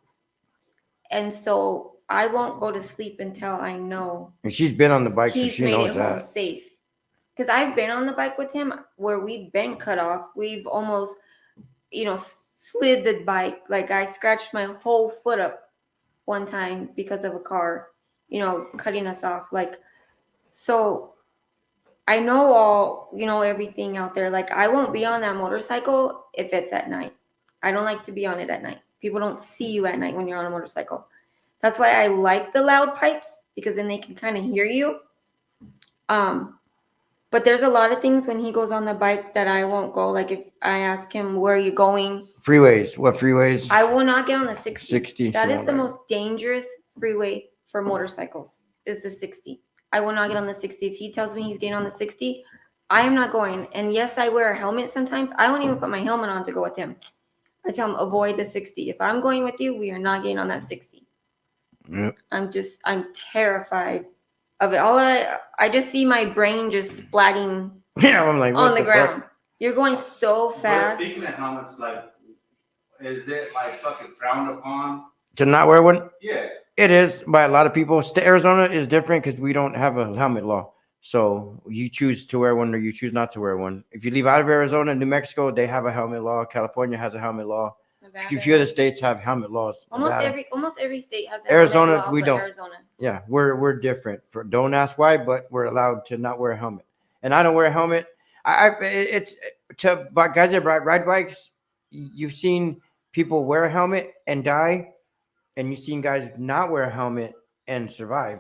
And so I won't go to sleep until I know And she's been on the bike, so he's she made knows it home that. safe. Because I've been on the bike with him where we've been cut off. We've almost, slid the bike. Like I scratched my whole foot up one time because of a car, cutting us off. Like, so I know everything out there. Like I won't be on that motorcycle if it's at night. I don't like to be on it at night. People don't see you at night when you're on a motorcycle. That's why I like the loud pipes, because then they can kind of hear you. But there's a lot of things when he goes on the bike that I won't go. Like if I ask him, where are you going? Freeways. What freeways? I will not get on the 60. 60. That she is won't the ride. most dangerous freeway for motorcycles, is the 60. I will not get on the 60. If he tells me he's getting on the 60, I am not going. And yes, I wear a helmet sometimes. I won't even put my helmet on to go with him. I tell him, avoid the 60. If I'm going with you, we are not getting on that 60. Yep. I'm terrified of it. I just see my brain just splatting Yeah, I'm like, on what the ground. fuck? You're going so But fast. speaking of helmets, like, is it like fucking frowned upon? To not wear one? Yeah. It is by a lot of people. Arizona is different because we don't have a helmet law. So you choose to wear one or you choose not to wear one. If you leave out of Arizona, New Mexico, they have a helmet law. California has a helmet law. A few other states have helmet laws. Almost Nevada. every state has a Arizona, helmet law, we but don't. Arizona. Yeah, we're different. Don't ask why, but we're allowed to not wear a helmet. And I don't wear a helmet. It's to guys that ride bikes. You've seen people wear a helmet and die, and you've seen guys not wear a helmet and survive.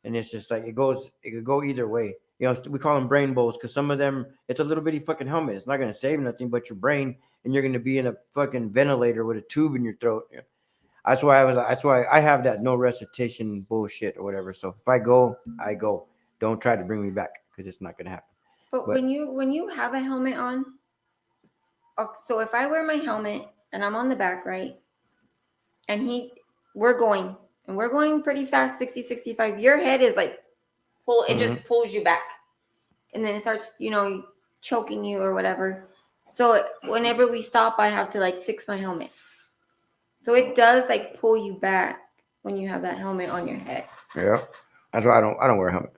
And it's just like it could go either way. We call them brain bowls because some of them it's a little bitty fucking helmet. It's not gonna save nothing but your brain, and you're gonna be in a fucking ventilator with a tube in your throat. That's why I have that no recitation bullshit or whatever. So if I go, I go. Don't try to bring me back because it's not gonna happen. But But when you have a helmet on, so if I wear my helmet and I'm on the back, right? And we're going, and we're going pretty fast, 60, 65. Your head is like, it just pulls you back. And then it starts, choking you or whatever. So whenever we stop, I have to like fix my helmet. So it does like pull you back when you have that helmet on your head. yeah, that's why I don't wear a helmet.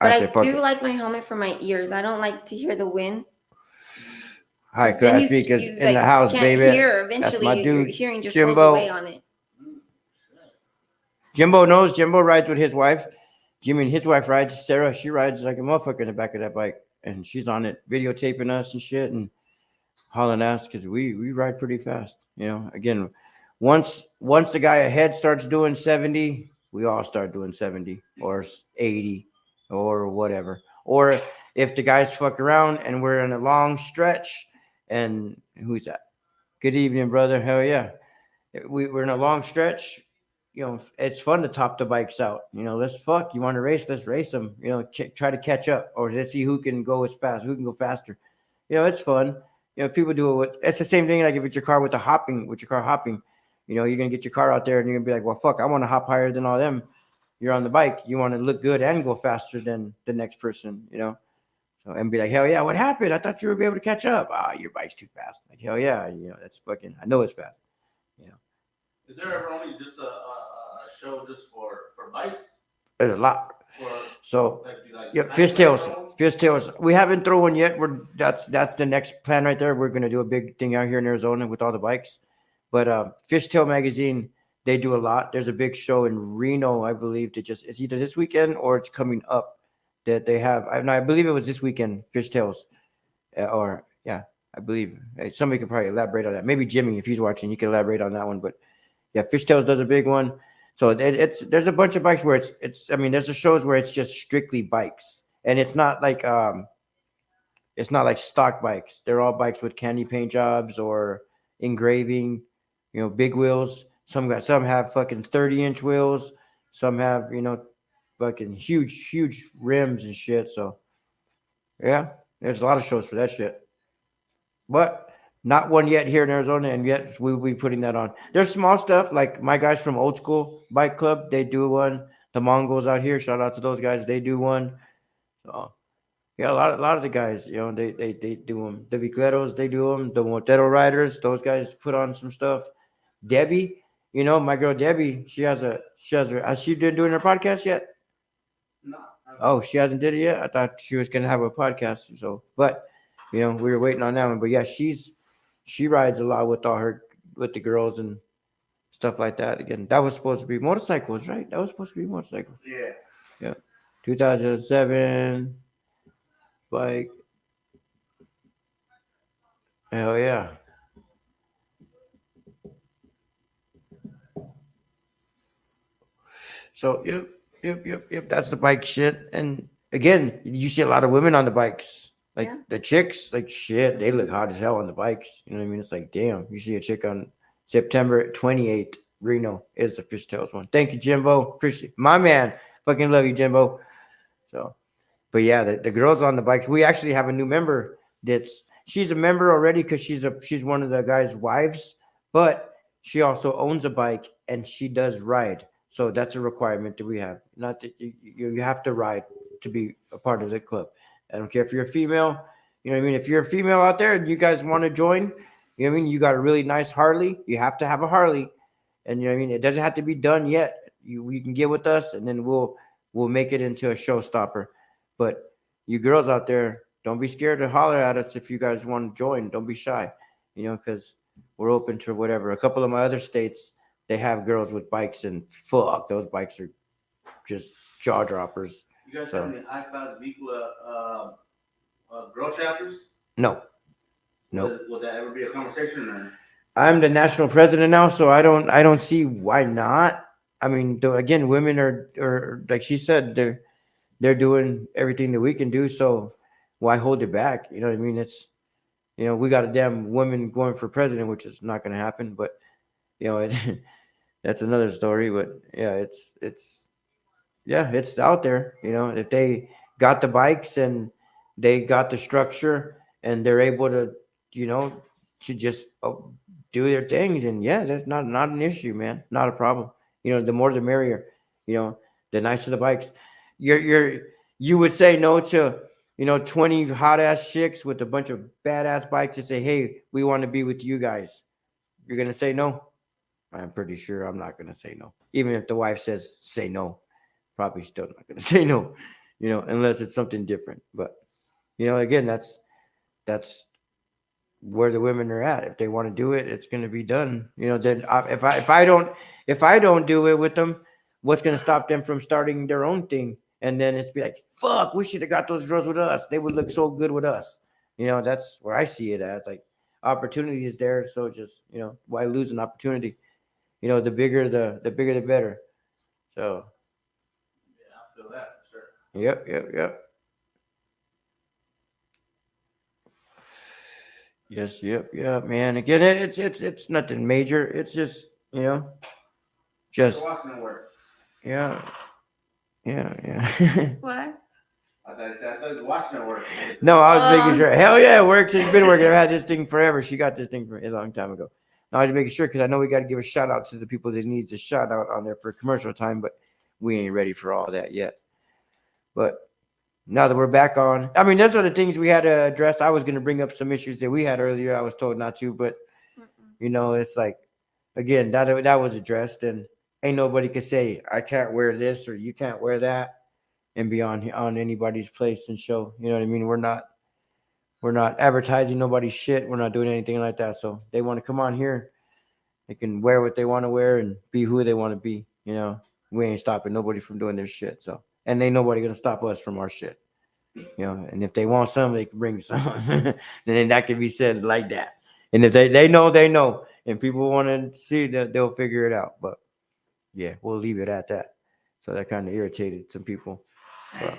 But I say I fuck do it. like my helmet for my ears. I don't like to hear the wind. Hi, Because then that's me because you in the like house, can't baby. hear. That's Eventually, my your dude, hearing just goes Jimbo. away on it. Jimbo knows. Jimbo rides with his wife. Jimmy and his wife rides. Sarah, she rides like a motherfucker in the back of that bike, and she's on it, videotaping us and shit, and hauling ass because we ride pretty fast. Again, once the guy ahead starts doing 70, we all start doing 70 or 80 or whatever. Or if the guys fuck around and we're in a long stretch, and who's that? Good evening, brother. Hell yeah. We're in a long stretch. It's fun to top the bikes out. Let's fuck. You want to race? Let's race them. Try to catch up, or let's see who can go as fast, who can go faster. It's fun. People do it with. It's the same thing like if it's your car with your car hopping. You're gonna get your car out there and you're gonna be like, well, fuck, I want to hop higher than all them. You're on the bike. You want to look good and go faster than the next person. So and be like, hell yeah, what happened? I thought you would be able to catch up. Your bike's too fast. Like hell yeah, that's fucking. I know it's fast. Is there ever only just a show just for bikes? There's a lot. Or So like yeah, fishtails. We haven't thrown one yet. That's the next plan right there. We're gonna do a big thing out here in Arizona with all the bikes. But Fishtail magazine, they do a lot. There's a big show in Reno, I believe. It's either this weekend or it's coming up that they have. I believe it was this weekend. Fishtails, or yeah, I believe somebody could probably elaborate on that. Maybe Jimmy, if he's watching, he can elaborate on that one. But yeah, Fishtails does a big one. So there's a bunch of bikes where it's I mean there's a shows where it's just strictly bikes, and it's not like stock bikes. They're all bikes with candy paint jobs or engraving, big wheels. Some have fucking 30-inch wheels. Some have fucking huge rims and shit. So yeah, there's a lot of shows for that shit. But not one yet here in Arizona, and yet we'll be putting that on. There's small stuff like my guys from Old School Bike Club. They do one. The Mongols out here, shout out to those guys. They do one. So yeah, a lot of the guys, they do them. The Bicleros, they do them. The Motero riders, those guys put on some stuff. Debbie, my girl Debbie, has she been doing her podcast yet? no. Oh, she hasn't did it yet. I thought she was gonna have a podcast. So, but we were waiting on that one. But yeah, she rides a lot with the girls and stuff like that. Again, that was supposed to be motorcycles, right? That was supposed to be motorcycles. Yeah. Yeah, 2007 bike. Hell yeah. So yep. That's the bike shit. And again, you see a lot of women on the bikes. Like Yeah. the chicks, like shit, they look hot as hell on the bikes. You know what I mean? It's like, damn, you see a chick on September 28th, Reno is the Fishtails one. Thank you, Jimbo. Appreciate my man. Fucking love you, Jimbo. So, but yeah, the girls on the bikes. We actually have a new member. She's a member already because she's one of the guys' wives, but she also owns a bike and she does ride. So that's a requirement that we have. Not that you have to ride to be a part of the club. I don't care if you're a female. You know what I mean? If you're a female out there and you guys want to join, you know what I mean? You got a really nice Harley. You have to have a Harley, and you know what I mean. It doesn't have to be done yet. You can get with us, and then we'll make it into a showstopper. But you girls out there, don't be scared to holler at us if you guys want to join. Don't be shy, because we're open to whatever. A couple of my other states, they have girls with bikes, and fuck, those bikes are just jaw droppers. You guys So- have any high class vehicle girl chapters? No, no. Would that ever be a conversation? Or? I'm the national president now, so I don't see why not. I mean, again, women are like she said, they're doing everything that we can do. So why hold it back? You know what I mean? It's we got a damn woman going for president, which is not going to happen. But it, that's another story. But yeah, it's out there. If they got the bikes and they got the structure and they're able to, you know, to just do their things. And yeah, that's not an issue, man. Not a problem. You know, the more the merrier. You know, the nicer the bikes. You're you would say no to, you know, 20 hot ass chicks with a bunch of badass bikes and say, hey, we want to be with you guys. You're gonna say no? I'm pretty sure I'm not gonna say no. Even if the wife says say no, probably still not gonna say no. You know, unless it's something different. But you know, again, that's where the women are at. If they want to do it, it's going to be done. You know, then if I don't do it with them, what's going to stop them from starting their own thing? And then it's be like, fuck, we should have got those girls with us. They would look so good with us. You know, that's where I see it at. Like opportunity is there, so just you know, why lose an opportunity? You know, the bigger the bigger the better. So Yeah, I feel that for sure. yep. Yes, yep, man. Again, it's nothing major. It's just you know, Just just watching it work. yeah, yeah. What? I thought it was watching it work. No, I was making Um, sure. Hell yeah, it works. It's been working. I've had this thing forever. She got this thing for a long time ago. Now I was making sure because I know we got to give a shout out to the people that needs a shout out on there for commercial time, but we ain't ready for all that yet. But now that we're back on, I mean, those are the things we had to address. I was going to bring up some issues that we had earlier. I was told not to, but you know, it's like again that was addressed, and ain't nobody could say I can't wear this or you can't wear that and be on anybody's place and show. You know what I mean? We're not advertising nobody's shit. We're not doing anything like that. So they want to come on here, they can wear what they want to wear and be who they want to be. You know, we ain't stopping nobody from doing their shit. So and ain't nobody gonna stop us from our shit. You know, and if they want some, they can bring some. Then that can be said like that. And if they know, they know. And people want to see that, they'll figure it out. But yeah, we'll leave it at that. So that kind of irritated some people. But,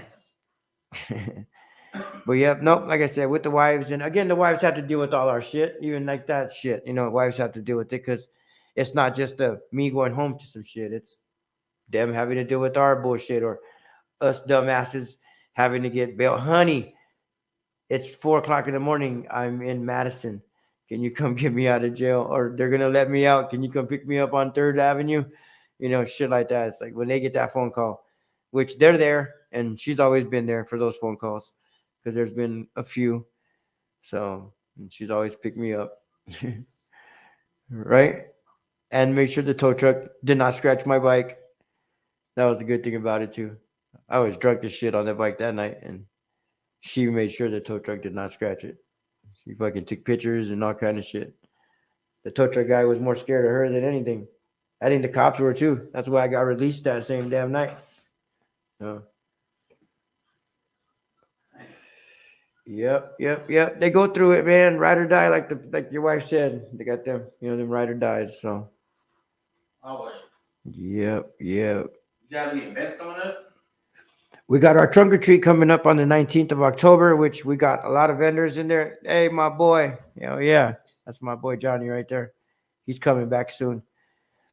but yeah, nope. Like I said, with the wives, and again, the wives have to deal with all our shit, even like that shit. You know, wives have to deal with it because it's not just me going home to some shit. It's them having to deal with our bullshit or us dumbasses having to get bail. Honey, it's 4 o'clock in the morning. I'm in Madison. Can you come get me out of jail? Or they're gonna let me out. Can you come pick me up on Third Avenue? You know, shit like that. It's like when they get that phone call, which they're there, and she's always been there for those phone calls because there's been a few. So and she's always picked me up, right? And make sure the tow truck did not scratch my bike. That was a good thing about it too. I was drunk as shit on that bike that night, and she made sure the tow truck did not scratch it. She fucking took pictures and all kind of shit. The tow truck guy was more scared of her than anything. I think the cops were too. That's why I got released that same damn night. So, yep. They go through it, man. Ride or die, like your wife said. They got them, you know, them ride or dies. So, Always. yep. You got any events coming up? We got our trunk or treat coming up on the 19th of October, which we got a lot of vendors in there. Hey, my boy. Yeah. That's my boy Johnny right there. He's coming back soon.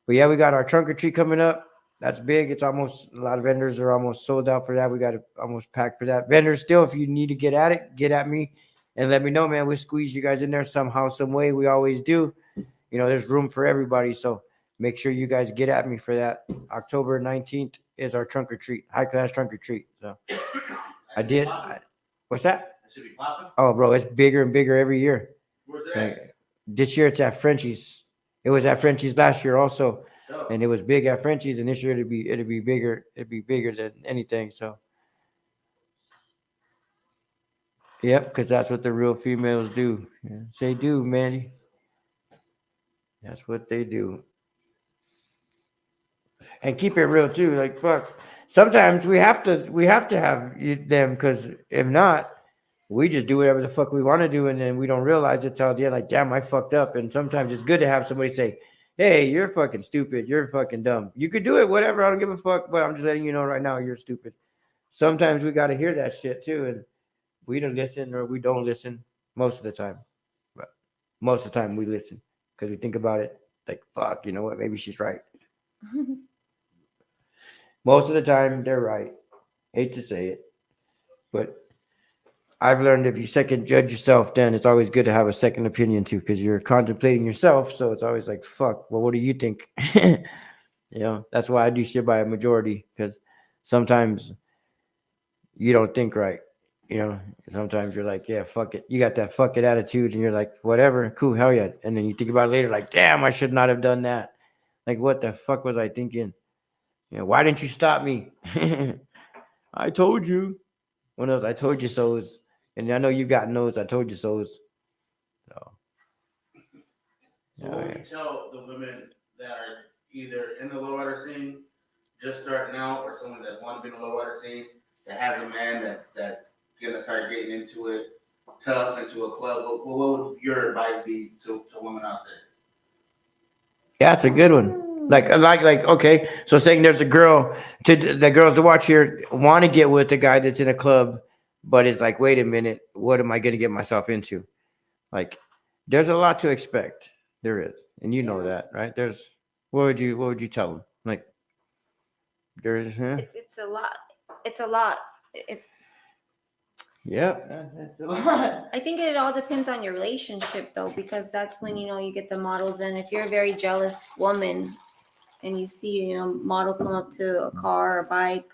But yeah, we got our trunk or treat coming up. That's big. It's almost a lot of vendors are almost sold out for that. We got it almost packed for that. Vendors still, if you need to get at it, get at me and let me know, man. We'll squeeze you guys in there somehow, some way. We always do. You know, there's room for everybody. So make sure you guys get at me for that. October 19th is our trunk or treat, high class trunk or treat. So I did. What's that? That should be popping. Oh, bro, it's bigger and bigger every year. Where's it at? This year it's at Frenchie's. It was at Frenchie's last year also. Oh. And it was big at Frenchie's, and this year it'd be bigger. It'd be bigger than anything. So, yep, because that's what the real females do. Yeah, they do, Manny. That's what they do. And keep it real too. Like fuck. Sometimes we have to have them because if not, we just do whatever the fuck we want to do, and then we don't realize it till the end. Like, damn, I fucked up. And sometimes it's good to have somebody say, hey, you're fucking stupid. You're fucking dumb. You could do it, whatever. I don't give a fuck, but I'm just letting you know right now you're stupid. Sometimes we got to hear that shit too. And we don't listen or we don't listen most of the time. But most of the time we listen because we think about it like, fuck, you know what? Maybe she's right. Most of the time they're right. Hate to say it, but I've learned if you second judge yourself, then it's always good to have a second opinion too, because you're contemplating yourself. So it's always like, fuck, well, what do you think? That's why I do shit by a majority, because sometimes you don't think right. Sometimes you're like, yeah, fuck it. You got that fuck it attitude, and you're like, whatever, cool, hell yeah. And then you think about it later, like, damn, I should not have done that. Like, what the fuck was I thinking? Why didn't you stop me? I told you. One of those I told you so's. And I know you got those I told you so's. So, So what would you tell the women that are either in the lowrider scene, just starting out, or someone that want to be in the lowrider scene that has a man that's gonna start getting into it tough into a club? What would your advice be to women out there? yeah, it's a good one. Like, okay. So saying there's a girl to the girls to watch here want to get with the guy that's in a club, but it's like, wait a minute, what am I going to get myself into? Like, there's a lot to expect. There is, and you know that, right? There's. What would you tell them? Like, there is. Huh? It's a lot. It's a lot. Yeah, that's a lot. I think it all depends on your relationship though, because that's when you get the models in. If you're a very jealous woman and you see model come up to a car or bike,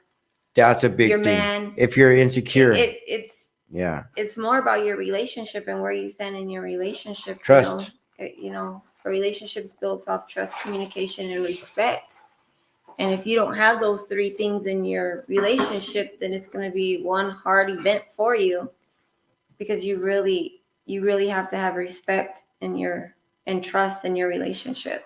That's a big your thing. man, If you're insecure, it's more about your relationship and where you stand in your relationship. Trust. A relationship's built off trust, communication, and respect. And if you don't have those three things in your relationship, then it's going to be one hard event for you, because you really have to have respect and trust in your relationship.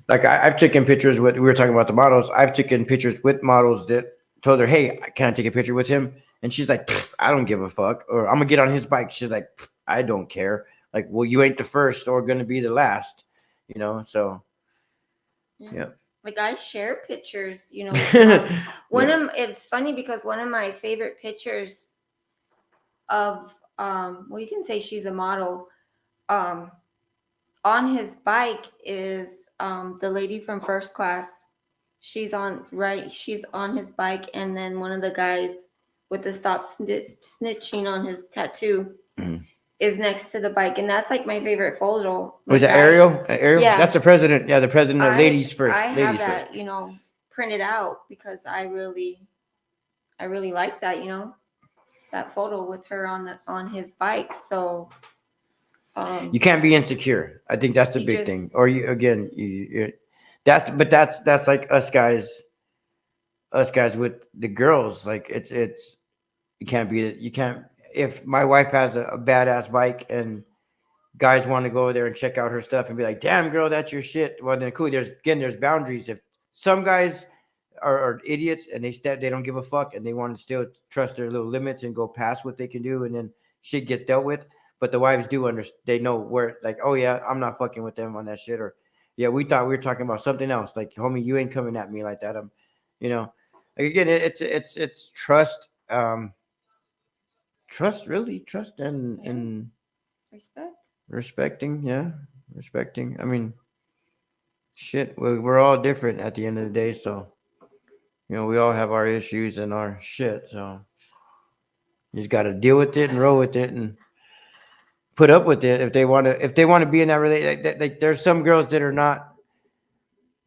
Like I've taken pictures with. We were talking about the models. I've taken pictures with models that told her, "Hey, can I take a picture with him?" And she's like, "I don't give a fuck," or "I'm gonna get on his bike." She's like, "I don't care." Like, well, you ain't the first or gonna be the last, So, yeah. Like I share pictures, Yeah. It's funny because one of my favorite pictures of well, you can say she's a model, on his bike is the lady from First Class. She's on his bike, and then one of the guys with the stop snitching on his tattoo is next to the bike, and that's like my favorite photo. Was it Ariel? Ariel? Yeah. That's the president. Yeah, the president of Ladies First. I have Ladies that, First. Printed out because I really like that, that photo with her on his bike. So You can't be insecure. I think that's the big thing. Or that's like us guys with the girls. Like it's you can't if my wife has a badass bike and guys want to go over there and check out her stuff and be like, damn girl, that's your shit. Well then cool. There's boundaries. If some guys are idiots and they don't give a fuck and they want to still trust their little limits and go past what they can do, and then shit gets dealt with. But the wives do understand. They know where, like, oh yeah, I'm not fucking with them on that shit, or yeah, we thought we were talking about something else. Like, homie, you ain't coming at me like that. Like again, it's trust, really trust and respecting, yeah, respecting. I mean, shit, we're all different at the end of the day, so we all have our issues and our shit. So you just got to deal with it and roll with it and put up with it if they want to be in that relationship. Like there's some girls that are not.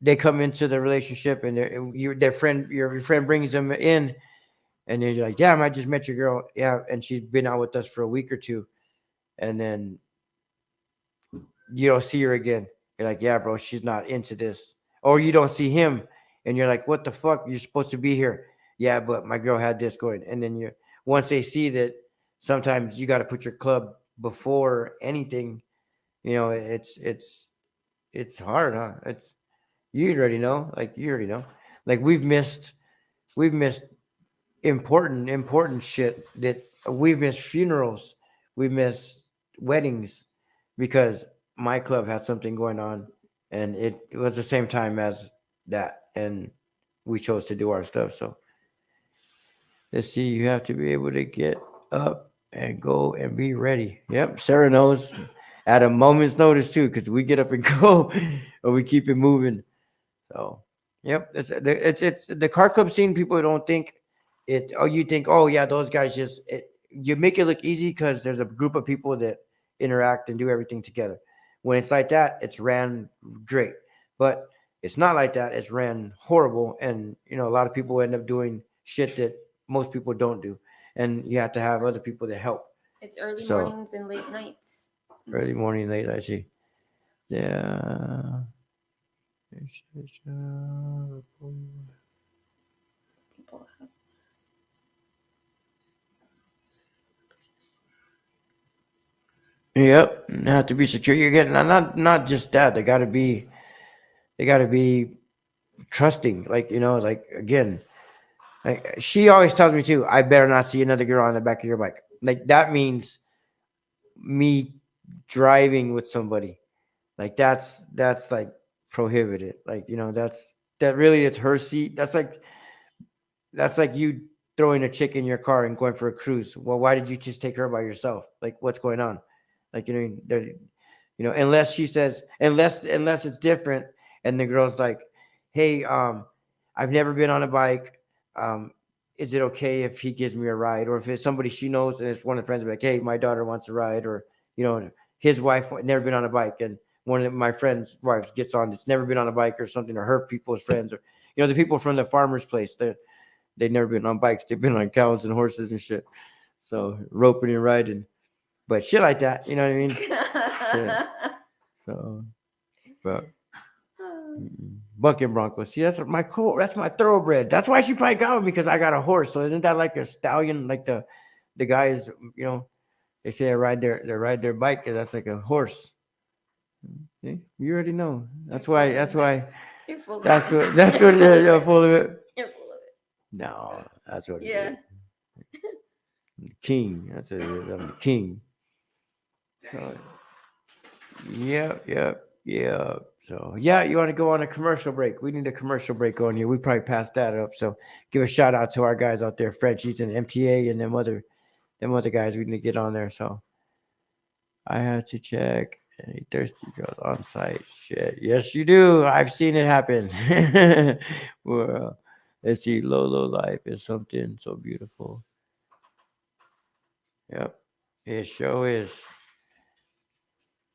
They come into the relationship and your friend brings them in, and then you're like, damn, I just met your girl, yeah, and she's been out with us for a week or two, and then you don't see her again. You're like, yeah, bro, she's not into this, or you don't see him, and you're like, what the fuck? You're supposed to be here, yeah, but my girl had this going, and then once they see that, sometimes you got to put your club before anything. It's hard, huh? You already know. Like we've missed important shit, that we've missed funerals, we've missed weddings because my club had something going on, and it was the same time as that, and we chose to do our stuff. So let's see, you have to be able to get up and go and be ready. Yep, Sarah knows at a moment's notice too, because we get up and go, or we keep it moving. So, yep, it's the car club scene. People don't think it. Oh, you think, oh yeah, those guys just you make it look easy because there's a group of people that interact and do everything together. When it's like that, it's ran great. But it's not like that. It's ran horrible, and a lot of people end up doing shit that most people don't do, and you have to have other people that help. It's early So- mornings and late nights. Early morning, late. I see. Yeah. People have Yep, they have to be secure. You're getting not just that. They got to be trusting. Like like again, like she always tells me too. I better not see another girl on the back of your bike. Like that means me driving with somebody. Like that's like prohibited. Like that really it's her seat. That's like you throwing a chick in your car and going for a cruise. Well, why did you just take her by yourself? Like, what's going on? Like, unless she says, unless it's different, and the girl's like, hey, I've never been on a bike. Is it okay if he gives me a ride? Or if it's somebody she knows and it's one of the friends, like, hey, my daughter wants a ride, or his wife never been on a bike, and one of my friends' wives gets on that's never been on a bike or something, or her people's friends, or the people from the farmer's place. They've never been on bikes. They've been on cows and horses and shit. So roping and riding, but shit like that. You know what I mean? Shit. So, but bucket bronco. See, that's my thoroughbred. That's why she probably got with me, because I got a horse. So isn't that like a stallion? Like the guys, they say they ride their bike. And that's like a horse. See? You already know. That's why. You're full of That's it. what. You're full of it. You're full of it. No, that's what. Yeah. It is. King. That's what it is. I'm the king. So, yeah. So, yeah, you want to go on a commercial break? We need a commercial break on here. We probably passed that up. So, give a shout out to our guys out there, Frenchies and MTA, and them other guys. We need to get on there. So, I have to check. Any thirsty girls on site? Shit, yes, you do. I've seen it happen. Well, let's see. Low life is something so beautiful. Yep, it sure is.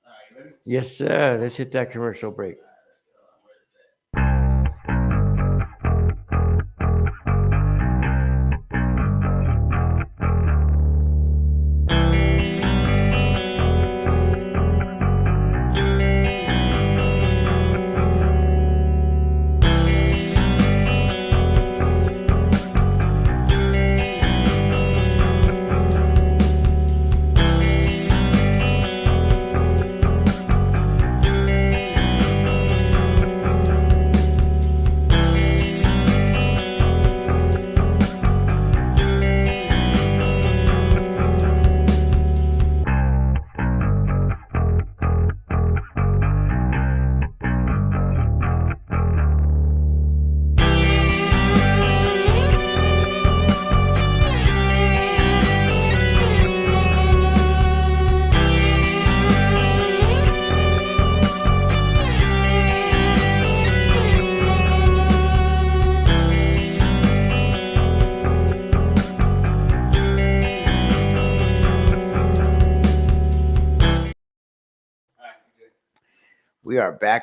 All right, you ready? Yes, sir. Let's hit that commercial break.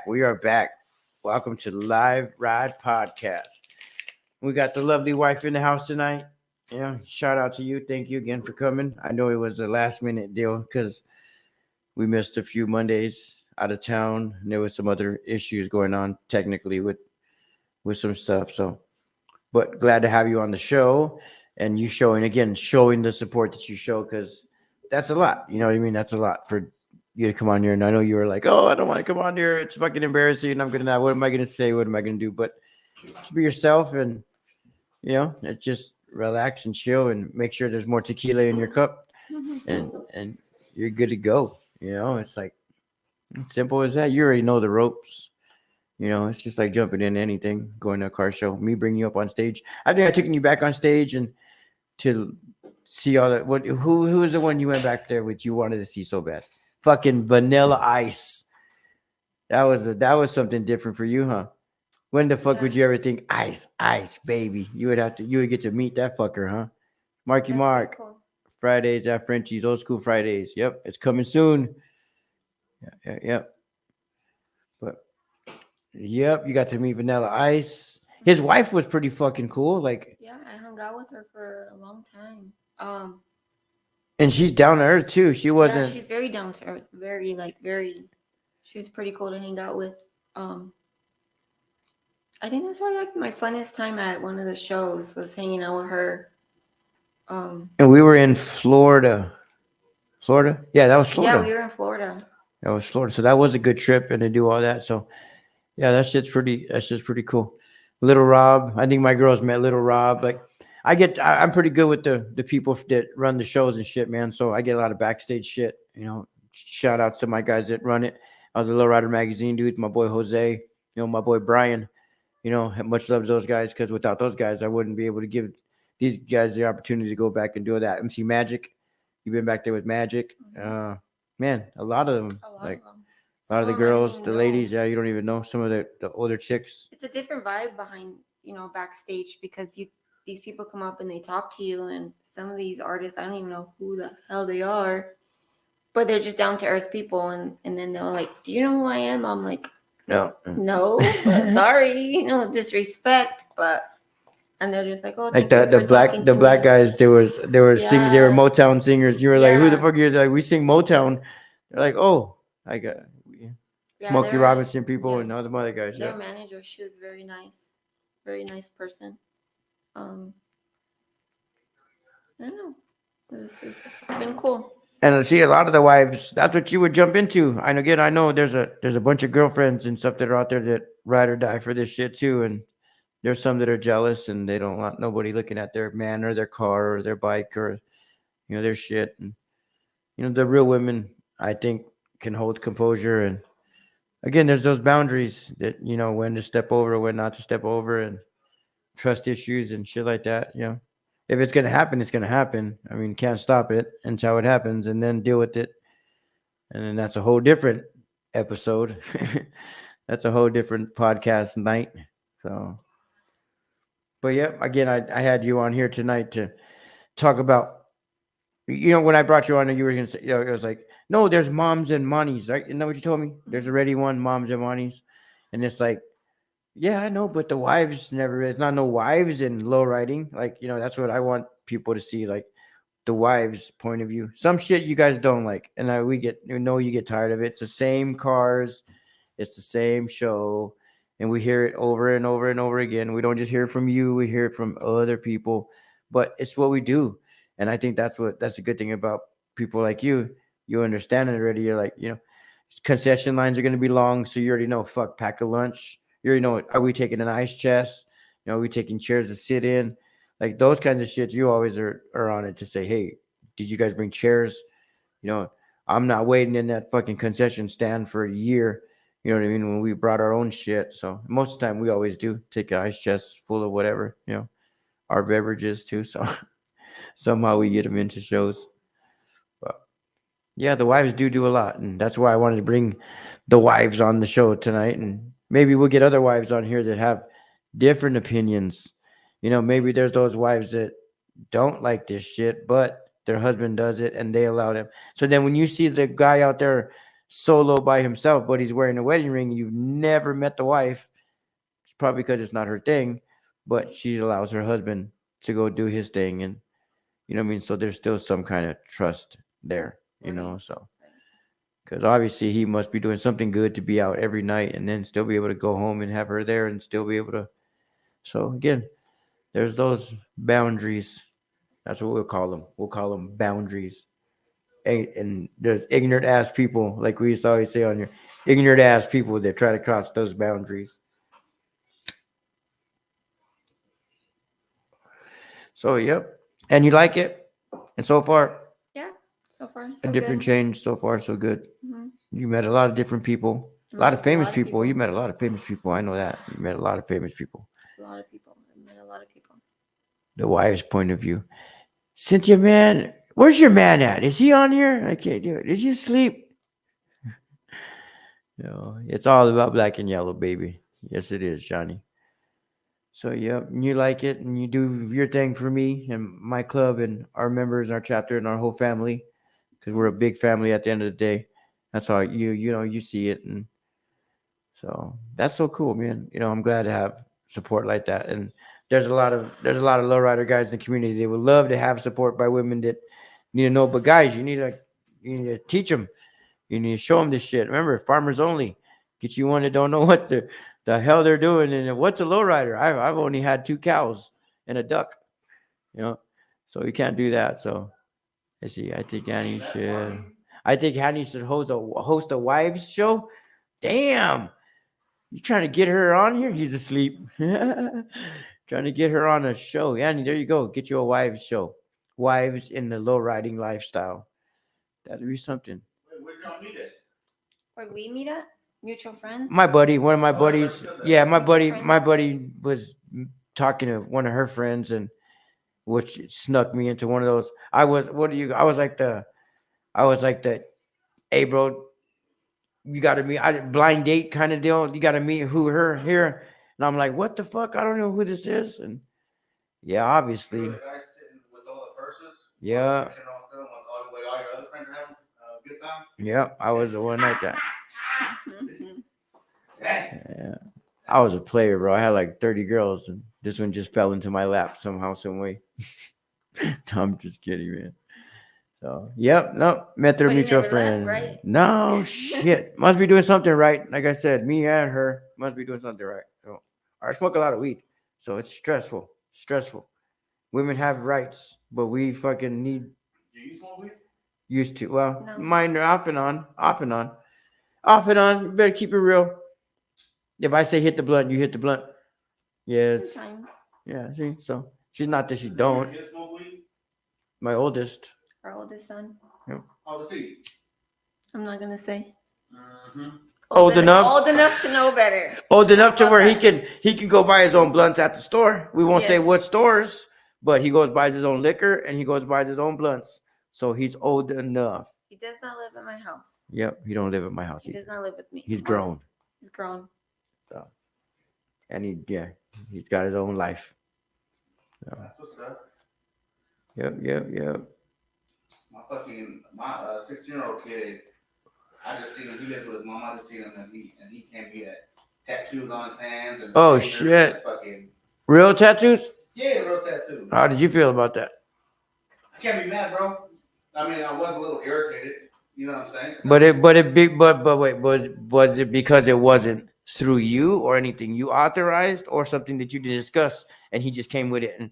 We are back. Welcome to the Live Ride Podcast. We got the lovely wife in the house tonight. Yeah, shout out to you. Thank you again for coming. I know it was a last minute deal because we missed a few Mondays out of town, and there was some other issues going on technically with some stuff. So, but glad to have you on the show, and you showing the support that you show, because that's a lot. You know what I mean? That's a lot for you to come on here. And I know you were like, oh, I don't want to come on here. It's fucking embarrassing. I'm gonna what am I gonna say? What am I gonna do? But just be yourself, and just relax and chill, and make sure there's more tequila in your cup, and you're good to go. It's like as simple as that. You already know the ropes. It's just like jumping in anything, going to a car show, me bringing you up on stage. I think I've taken you back on stage and to see all that. Who is the one you went back there with? You wanted to see so bad. Fucking Vanilla Ice. That was something different for you, huh? When the fuck would you ever think ice, baby? You would get to meet that fucker, huh? Marky That's Mark, pretty cool. Fridays at Frenchie's, Old School Fridays. Yep, it's coming soon. Yeah. But yep, you got to meet Vanilla Ice. His wife was pretty fucking cool. Like, Yeah, I hung out with her for a long time. and she's down to earth too. She Yeah, wasn't. she's very down to earth. Very very. She was pretty cool to hang out with. I think that's why like my funnest time at one of the shows was hanging out with her. And we were in Florida. Florida? Yeah, that was Yeah, Florida. we were in Florida. That was Florida. So that was a good trip and to do all that. So yeah, that's just pretty cool. Little Rob. I think my girls met Little Rob. Like I'm pretty good with the people that run the shows and shit, man. So I get a lot of backstage shit, you know. Shout outs to my guys that run it. The Lowrider magazine dudes, my boy Jose, you know, my boy Brian. You know, much love to those guys because without those guys, I wouldn't be able to give these guys the opportunity to go back and do that. MC Magic, you've been back there with Magic. Man, a lot of them, like Of them. a lot of the girls, the ladies. Yeah, you don't even know some of the older chicks. It's a different vibe behind, backstage because these people come up and they talk to you, and some of these artists, I don't even know who the hell they are, but they're just down to earth people, and then they're like, "Do you know who I am?" I'm like, No, no, but sorry, disrespect, but. And they're just like, oh, like thank you for talking the to black me. guys. They were singing. They were Yeah. Motown singers. You were like, who the Yeah. fuck? You're like, we sing Motown. They're like, oh, I got Smokey they're- Robinson people yeah. and all the other guys. Their Yeah. manager, she was very nice person. I don't know. It's been cool. And I see a lot of the wives. That's what you would jump into. And again, I know there's a bunch of girlfriends and stuff that are out there that ride or die for this shit too. And there's some that are jealous and they don't want nobody looking at their man or their car or their bike or their shit. And the real women, I think, can hold composure. And again, there's those boundaries that when to step over, when not to step over, and trust issues and shit like that. If it's gonna happen, it's gonna happen. I mean, can't stop it until it happens, and then deal with it. And then that's a whole different episode. That's a whole different podcast night. So, but yeah, again, I had you on here tonight to talk about. When I brought you on, you were gonna say, it was like, no, there's moms and monies, right? Isn't that what you told me? There's already one, moms and monies, and it's like, yeah, I know, but the wives never. It's not no wives in low riding. Like that's what I want people to see, like the wives' point of view. Some shit you guys don't like, and we know you get tired of it. It's the same cars, it's the same show, and we hear it over and over and over again. We don't just hear it from you; we hear it from other people. But it's what we do, and I think that's a good thing about people like you. You understand it already. You're like, concession lines are going to be long, so you already know. Fuck, pack a lunch. You already know. Are we taking an ice chest? Are we taking chairs to sit in? Like those kinds of shit, you always are on it to say, hey, did you guys bring chairs? I'm not waiting in that fucking concession stand for a year. You know what I mean? When we brought our own shit. So most of the time we always do take an ice chest full of whatever, our beverages too. So somehow we get them into shows. But yeah, the wives do a lot. And that's why I wanted to bring the wives on the show tonight. And maybe we'll get other wives on here that have different opinions. Maybe there's those wives that don't like this shit, but their husband does it and they allow them. So then when you see the guy out there solo by himself, but he's wearing a wedding ring, you've never met the wife. It's probably because it's not her thing, but she allows her husband to go do his thing. And you know what I mean? So there's still some kind of trust there, so. Because obviously he must be doing something good to be out every night and then still be able to go home and have her there and still be able to. So again, there's those boundaries. That's what we'll call them. We'll call them boundaries. And there's ignorant ass people, like we used to always say on here, ignorant ass people that try to cross those boundaries. So, yep. And you like it? And so far? Yeah, so far. A different change. So far, so good. Mm-hmm. You met a lot of different people. A lot of famous people. You met a lot of famous people. I know that. You met a lot of famous people. A lot of people. I met a lot of people. The wife's point of view. Cynthia, man, where's your man at? Is he on here? I can't do it. Is he asleep? It's all about black and yellow, baby. Yes, it is, Johnny. So yeah, and you like it, and you do your thing for me and my club and our members, our chapter, and our whole family, because we're a big family at the end of the day. That's how you see it, and so that's so cool, man. I'm glad to have support like that, and there's a lot of lowrider guys in the community. They would love to have support by women that need to know, but guys, you need to teach them. You need to show them this shit. Remember, farmers only. Get you one that don't know what the hell they're doing. And what's a lowrider? I've only had 2 cows and a duck. You know, so you can't do that. So let's see. I think Annie should. I think Annie should host a wives show. Damn, you trying to get her on here? He's asleep. Trying to get her on a show. Annie, there you go. Get you a wives show. Wives in the low riding lifestyle. That'd be something. Where'd y'all meet at? Where'd we meet at? Mutual friends? My buddy, one of my buddies, yeah, my buddy, friends? my buddy was talking to one of her friends, and which snuck me into one of those. I was, what do you? I was like the, hey, bro, you got to meet, blind date kind of deal. You got to meet her here, and I'm like, what the fuck? I don't know who this is, and yeah, obviously, The guys sitting with all the purses. yeah, Watching all still, while all your other friends are having a good time. yeah, I was the one like that. Mhm. Dang. Yeah. I was a player, bro. I had like 30 girls, and this one just fell into my lap somehow, some way. No, I'm just kidding, man. So, yep, no, met their But he mutual never left, friend. right? No shit, must be doing something right. Like I said, me and her must be doing something right. So, I smoke a lot of weed, so it's stressful. Stressful. Women have rights, but we fucking need Do you smoke weed? used to. Well, No. mine are off and on, off and on, off and on. You better keep it real. If I say hit the blunt, you hit the blunt. Yes. Sometimes. Yeah, see, so she's not that she Does don't. your kid smoke weed? My oldest. Our oldest son. How old is he? I'm not gonna say. Mm-hmm. Old enough? Old enough to know better. Old enough to How where about he can go buy his own blunts at the store. We won't say Yes. what stores, but he goes buys his own liquor and he goes buys his own blunts. So he's old enough. He does not live at my house. Yep, he don't live at my house. He does not live with me. He's grown. He's grown. So, and he's got his own life. So, That's what's up. yep. My 16-year-old kid. I just seen him. He lives with his mom. I just seen him, and he came here. Tattoos on his hands and Oh, fingers, shit. and fucking Real tattoos? yeah, real tattoos. How did you feel about that? I can't be mad, bro. I mean, I was a little irritated. You know what I'm saying? 'Cause But I it, was- but it big, but wait, was it because it wasn't through you or anything you authorized or something that you didn't discuss and he just came with it? And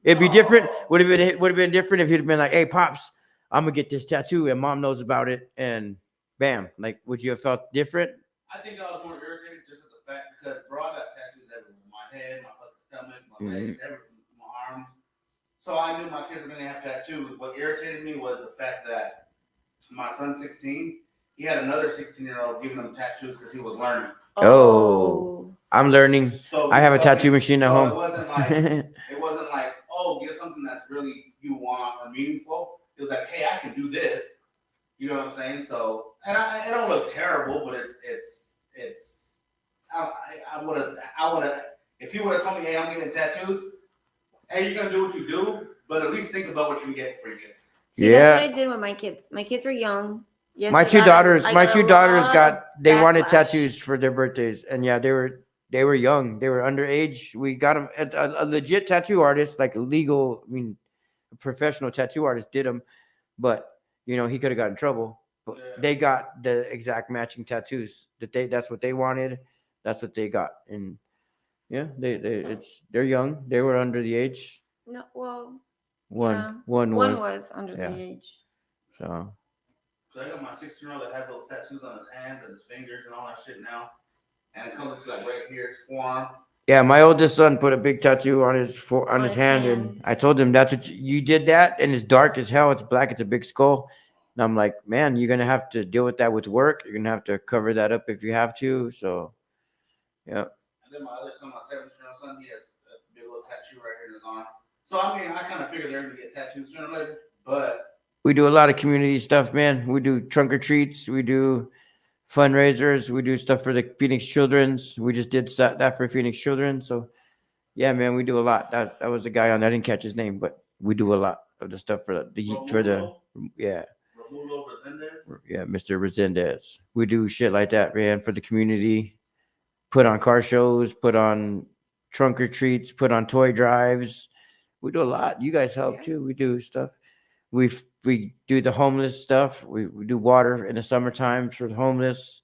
it'd be different. No. Would have been different if he'd have been like, "Hey, pops, I'm gonna get this tattoo," and mom knows about it, and bam, like, would you have felt different? I think I was more irritated just at the fact because, bro, I got tattoos everywhere. My head, my fucking stomach, my legs, everything, my arms. So I knew my kids were gonna have tattoos. What irritated me was the fact that my son's 16. He had another 16-year-old giving him tattoos because he was learning. Oh. I'm learning. So I have a fucking- tattoo machine at so home. It wasn't like, oh, get something that's really you want or meaningful. It was like, hey, I can do this. You know what I'm saying? So, and it don't look terrible, but it's. I would have. If you would have told me, hey, I'm getting tattoos. Hey, you're gonna do what you do, but at least think about what you can get for your kid. See, Yeah. that's what I did with my kids. My kids were young. Yes, my I two got- daughters, I my got two a daughters lot of they wanted backlash. tattoos for their birthdays, and yeah, they were young, they were underage. We got them a legit tattoo artist, like a legal, I mean, a professional tattoo artist did them, but he could have got in trouble. But Yeah. they got the exact matching tattoos that's what they wanted, that's what they got, and yeah, they're young, they were under the age. No, well, One yeah. one one was, was under yeah. the age. so. So I got my 16-year-old that has those tattoos on his hands and his fingers and all that shit now, and it comes to like right here, his forearm. Yeah, my oldest son put a big tattoo on his On his his hand, hand. and I told him that's what you did that, and it's dark as hell. It's black. It's a big skull. And I'm like, man, you're gonna have to deal with that with work. You're gonna have to cover that up if you have to. So, yeah. And then my other son, my 17-year-old son, he has a big little tattoo right here in his arm. So I mean, I kind of figured they're gonna get tattoos sooner or later, but We do a lot of community stuff, man. We do trunk or treats. We do fundraisers. We do stuff for the Phoenix Children's. We just did that for Phoenix Children. So, Yeah, man, we do a lot. That was the guy on. I didn't catch his name, but we do a lot of the stuff for the yeah. Romulo Resendez? Yeah, Mr. Resendez. We do shit like that, man, for the community. Put on car shows, put on trunk or treats, put on toy drives. We do a lot. You guys help Yeah. too. We do stuff. We do the homeless stuff. We do water in the summertime for the homeless.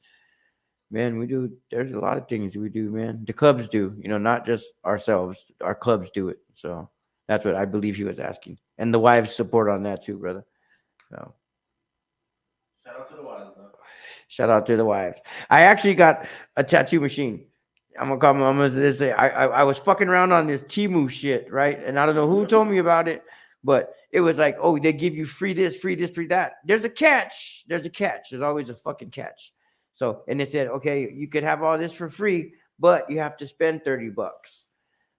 Man, we do. There's a lot of things we do, man. The clubs do, not just ourselves. Our clubs do it. So that's what I believe he was asking, and the wives support on that too, brother. So Shout out to the wives, bro. shout out to the wives. I actually got a tattoo machine. I'm gonna say I was fucking around on this Timu shit, right? And I don't know who told me about it, but it was like, oh, they give you free this, free this, free that. There's a catch. There's a catch. There's always a fucking catch. So, and they said, okay, you could have all this for free, but you have to spend $30.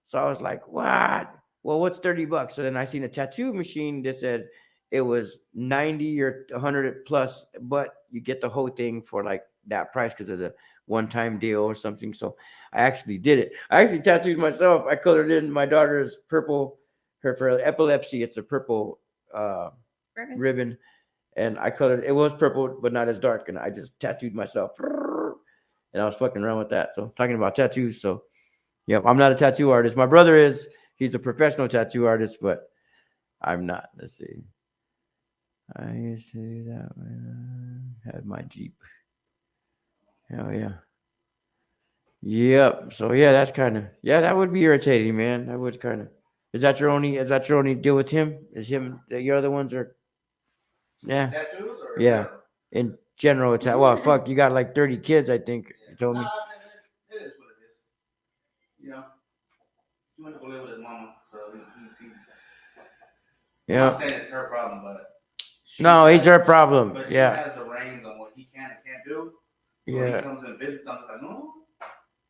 So I was like, what? Well, what's $30? So then I seen a tattoo machine that said it was 90 or 100 plus, but you get the whole thing for like that price because of the one-time deal or something. So I actually did it. I actually tattooed myself. I colored in my daughter's purple, her for epilepsy. It's a purple ribbon. And I colored it was purple, but not as dark. And I just tattooed myself. And I was fucking around with that. So talking about tattoos. So yeah, I'm not a tattoo artist. My brother is. He's a professional tattoo artist, but I'm not. Let's see. I used to do that when I had my Jeep. Hell yeah. Yep. So yeah, that's kind of that would be irritating, man. That would kind of. Is that your only deal with him? Is him your other ones are? Yeah. Tattoos or Yeah. In general, it's well, fuck. You got like 30 kids, I think. You told me. Nah, it is what it is. You know, he went to go live with his mama, so he's. Yeah. I'm saying it's her problem, but No, it's her problem. But Yeah. she has the reins on what he can and can't do. So Yeah. when he comes and visits, I'm just like, no.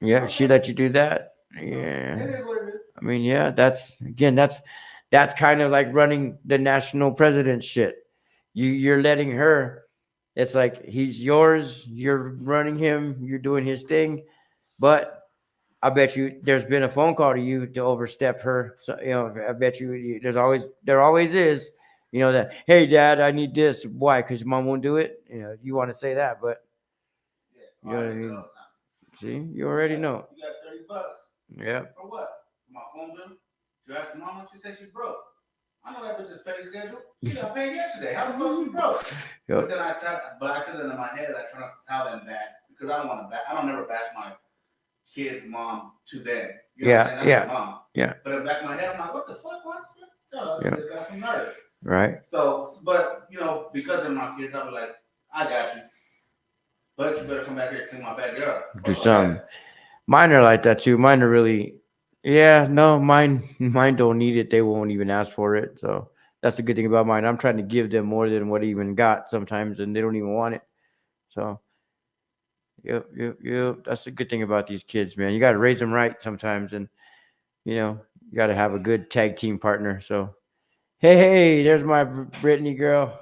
Yeah, she let you do that. Yeah. It is what it is. I mean, yeah, that's kind of like running the national president shit. You're letting her. It's like he's yours. You're running him. You're doing his thing, but I bet you there's been a phone call to you to overstep her. So I bet there always is. That hey, Dad, I need this. Why? Because mom won't do it. You want to say that, but you know what I mean. See, you already know. You got $30. Yeah. For what? For my phone bill? You asked mama, she said she broke. I know that bitch's pay schedule. She got paid yesterday. How the fuck she broke? Yep. But then I said that in my head, I try not to tell them that because I don't want to I don't never bash my kid's mom to them. You know what I'm saying? That's yeah. my mom. Yeah. But in the back of my head, I'm like, what the fuck? What? They got some nerve. Right. So, but because they're my kids, I'll be like, I got you. But you better come back here and clean my backyard. Do something. Mine are like that too. Mine are really, no, mine don't need it. They won't even ask for it. So that's the good thing about mine. I'm trying to give them more than what I even got sometimes, and they don't even want it. So, yep. That's the good thing about these kids, man. You got to raise them right sometimes, and you got to have a good tag team partner. So, hey, there's my Brittany girl.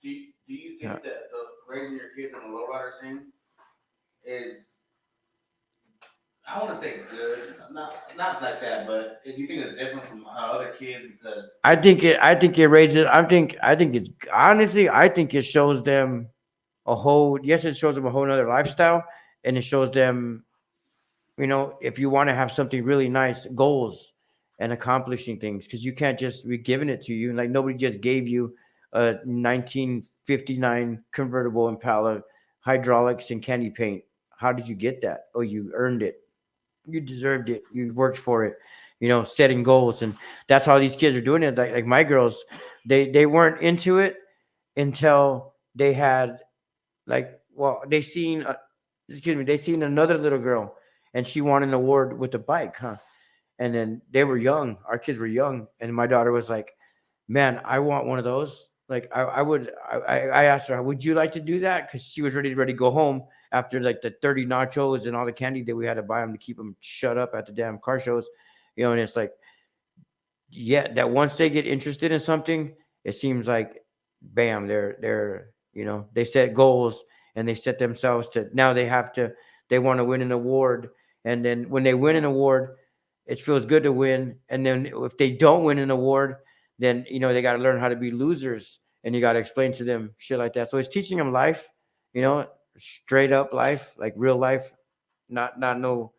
Do you think that raising your kids in the lowrider scene is, I want to say good, not like that, but if you think it's different from how other kids, because I think it raises. I think it's honestly. I think it shows them a whole. Yes, it shows them a whole other lifestyle, and it shows them, if you want to have something really nice, goals and accomplishing things, because you can't just be giving it to you. Like nobody just gave you a 1959 convertible Impala, hydraulics and candy paint. How did you get that? Oh, you earned it. You deserved it. You worked for it. Setting goals, and that's how these kids are doing it. Like my girls, they weren't into it until they had they seen another little girl, and she won an award with a bike, huh? And then they were young. Our kids were young, and my daughter was like, "Man, I want one of those." Like I asked her, "Would you like to do that?" Because she was ready to go home after like the 30 nachos and all the candy that we had to buy them to keep them shut up at the damn car shows, And it's like, that once they get interested in something, it seems like, bam, they're they set goals and they set themselves to now they want to win an award, and then when they win an award, it feels good to win. And then if they don't win an award, then they got to learn how to be losers, and you got to explain to them shit like that. So it's teaching them life, straight up life, like real life, not no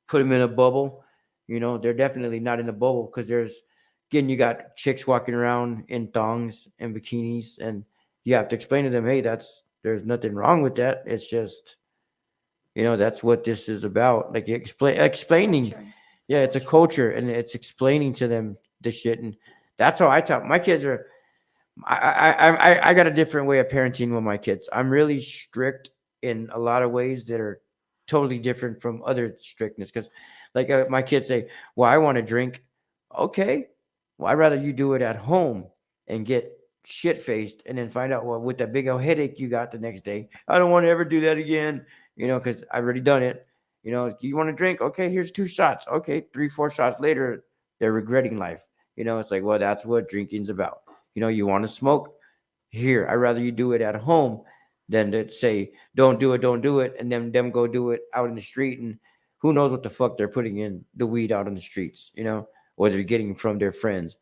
put them in a bubble. They're definitely not in a bubble because again, you got chicks walking around in thongs and bikinis, and you have to explain to them, hey, there's nothing wrong with that. It's just, that's what this is about. Like explaining. Culture. Yeah, it's a culture, and it's explaining to them this shit, and that's how I taught my kids. I got a different way of parenting with my kids. I'm really strict in a lot of ways that are totally different from other strictness. Because, like my kids say, "Well, I want to drink." Okay, well, I'd rather you do it at home and get shit faced, and then find out, well, with that big old headache you got the next day. I don't want to ever do that again. Because I've already done it. You want to drink? Okay, here's 2 shots. Okay, 3, 4 shots later, they're regretting life. It's like, well, that's what drinking's about. You want to smoke? Here, I'd rather you do it at home than to say, don't do it, and then them go do it out in the street, and who knows what the fuck they're putting in the weed out on the streets, or they're getting from their friends.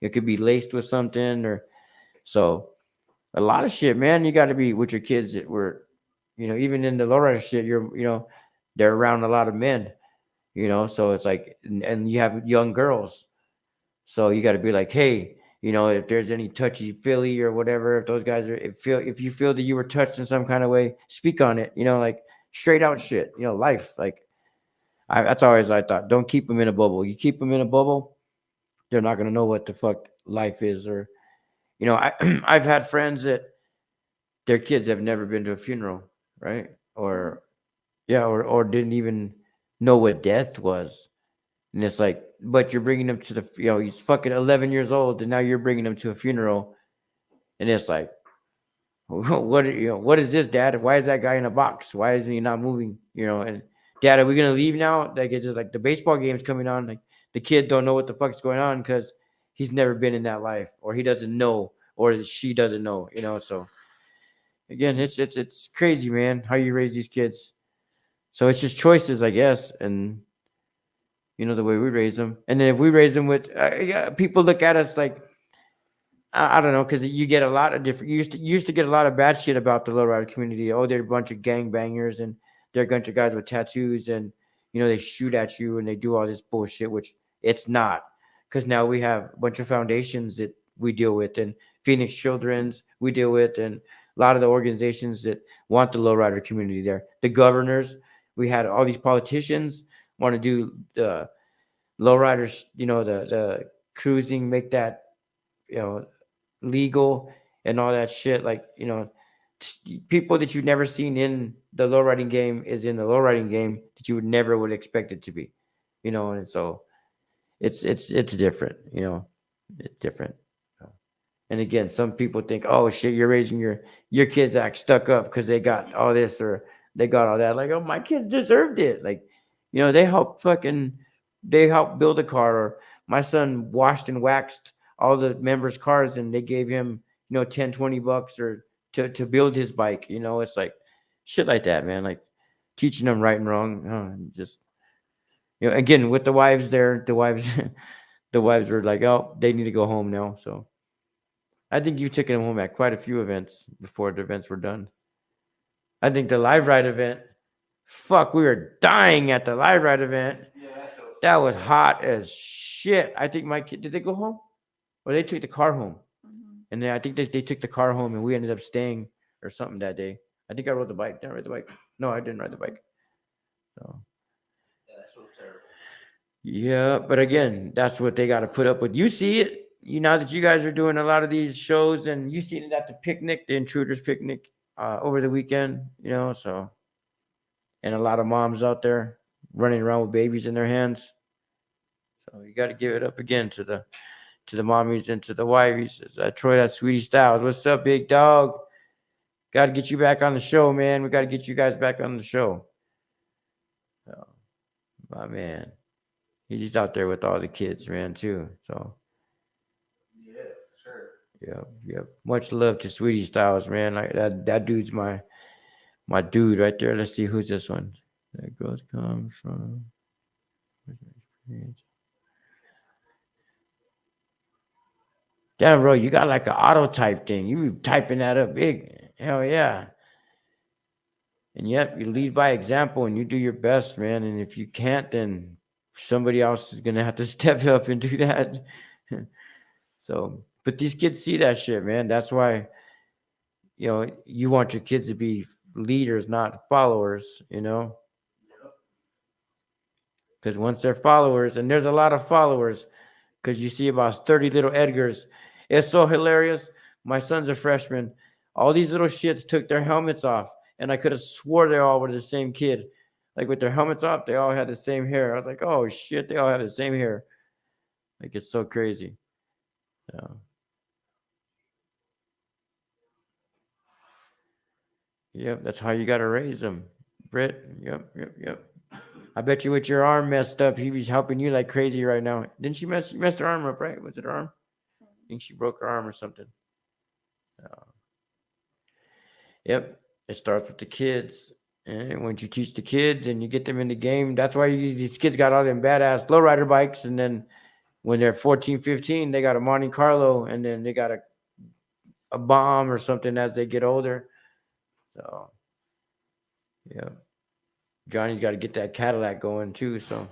It could be laced with something, or so a lot of shit, man. You got to be with your kids that were, even in the lowrider shit, they're around a lot of men, so it's like, and you have young girls. So you got to be like, hey, if there's any touchy feely or whatever, if those guys if you feel that you were touched in some kind of way, speak on it. Like straight out shit. Life. Like that's always I thought. Don't keep them in a bubble. You keep them in a bubble, they're not gonna know what the fuck life is. Or I I've had friends that their kids have never been to a funeral, right? Or yeah, or didn't even know what death was. And it's like, but you're bringing him to he's fucking 11 years old, and now you're bringing him to a funeral, and it's like, what is this, Dad? Why is that guy in a box? Why isn't he not moving? And Dad, are we gonna leave now? Like it's just like the baseball game's coming on, like the kid don't know what the fuck's going on because he's never been in that life, or he doesn't know, or she doesn't know. So again, it's crazy, man, how you raise these kids. So it's just choices, I guess, and the way we raise them. And then if we raise them with, yeah, people look at us like, I don't know, because you get a lot of different. You used to get a lot of bad shit about the lowrider community. Oh, they're a bunch of gangbangers, and they're a bunch of guys with tattoos, and they shoot at you and they do all this bullshit, which it's not. Because now we have a bunch of foundations that we deal with, and Phoenix Children's we deal with, and a lot of the organizations that want the lowrider community there. The governors, we had all these politicians want to do the lowriders, the cruising, make that you know legal and all that shit. Like people that you've never seen in the lowriding game is in the lowriding game that you would expect it to be, and so it's different. It's different. And again, some people think, oh shit, you're raising your kids act stuck up because they got all this or they got all that. Like, oh, my kids deserved it. Like, they helped build a car, or my son washed and waxed all the members' cars, and they gave him, 10, $20 or to build his bike. It's like shit like that, man. Like teaching them right and wrong. Just again with the wives there, the wives the wives were like, oh, they need to go home now. So I think you've taken them home at quite a few events before the events were done. I think the live ride event, fuck, we were dying at the live ride event. Yeah, That was hot as shit. I think my kid, did they go home? Or they took the car home? Mhm. And then I think they took the car home, and we ended up staying or something that day. I think I rode the bike. Did I ride the bike? No, I didn't ride the bike. So that show's terrible. yeah, but again, that's what they got to put up with. You see it. Now that you guys are doing a lot of these shows, and you seen it at the picnic, the Intruders picnic, over the weekend. So, and a lot of moms out there running around with babies in their hands. So you got to give it up again to the mommies and to the wives. Troy, that Sweetie Styles. What's up, big dog? Got to get you back on the show, man. We got to get you guys back on the show. So, my man, he's out there with all the kids, man, too. So. Yeah, for sure. Yep. Much love to Sweetie Styles, man. Like that dude's my dude right there. Let's see who's this one. That growth comes from. Damn, bro, you got like an auto type thing. You be typing that up big. Hell yeah. And yep, you lead by example and you do your best, man. And if you can't, then somebody else is gonna have to step up and do that. So, but these kids see that shit, man. That's why, you want your kids to be leaders, not followers, because once they're followers, and there's a lot of followers, because you see about 30 little Edgars. It's so hilarious. My son's a freshman. All these little shits took their helmets off, and I could have swore they all were the same kid. Like with their helmets off, they all had the same hair. I was like, oh shit, they all have the same hair. Like it's so crazy. So, yep, that's how you got to raise them, Britt. Yep. I bet you with your arm messed up, he was helping you like crazy right now. Didn't she messed her arm up, right? Was it her arm? I think she broke her arm or something. Yep. It starts with the kids. And once you teach the kids and you get them in the game, that's why these kids got all them badass lowrider bikes. And then when they're 14, 15, they got a Monte Carlo and then they got a bomb or something as they get older. So, yeah. Johnny's got to get that Cadillac going too. So,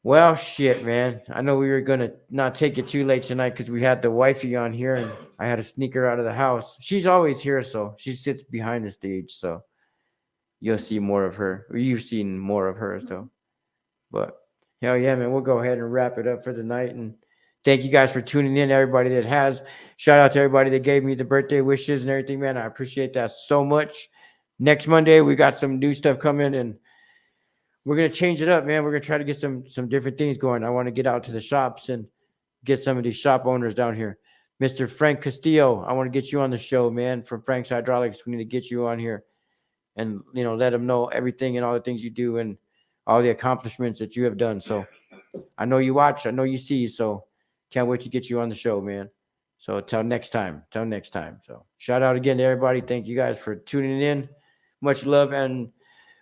well, shit, man. I know we were going to not take it too late tonight because we had the wifey on here and I had to sneak her out of the house. She's always here, so she sits behind the stage. So you'll see more of her. Or you've seen more of her, so. But hell yeah, man. We'll go ahead and wrap it up for the night. And thank you guys for tuning in. Everybody that has. Shout out to everybody that gave me the birthday wishes and everything, man. I appreciate that so much. Next Monday, we got some new stuff coming and we're going to change it up, man. We're going to try to get some different things going. I want to get out to the shops and get some of these shop owners down here. Mr. Frank Castillo, I want to get you on the show, man, from Frank's Hydraulics. We need to get you on here and, let them know everything and all the things you do and all the accomplishments that you have done. So I know you watch. I know you see. So can't wait to get you on the show, man. So till next time. So shout out again to everybody. Thank you guys for tuning in. Much love and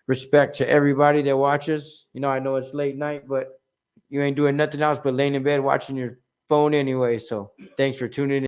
respect to everybody that watches. I know it's late night, but you ain't doing nothing else but laying in bed watching your phone anyway. So thanks for tuning in.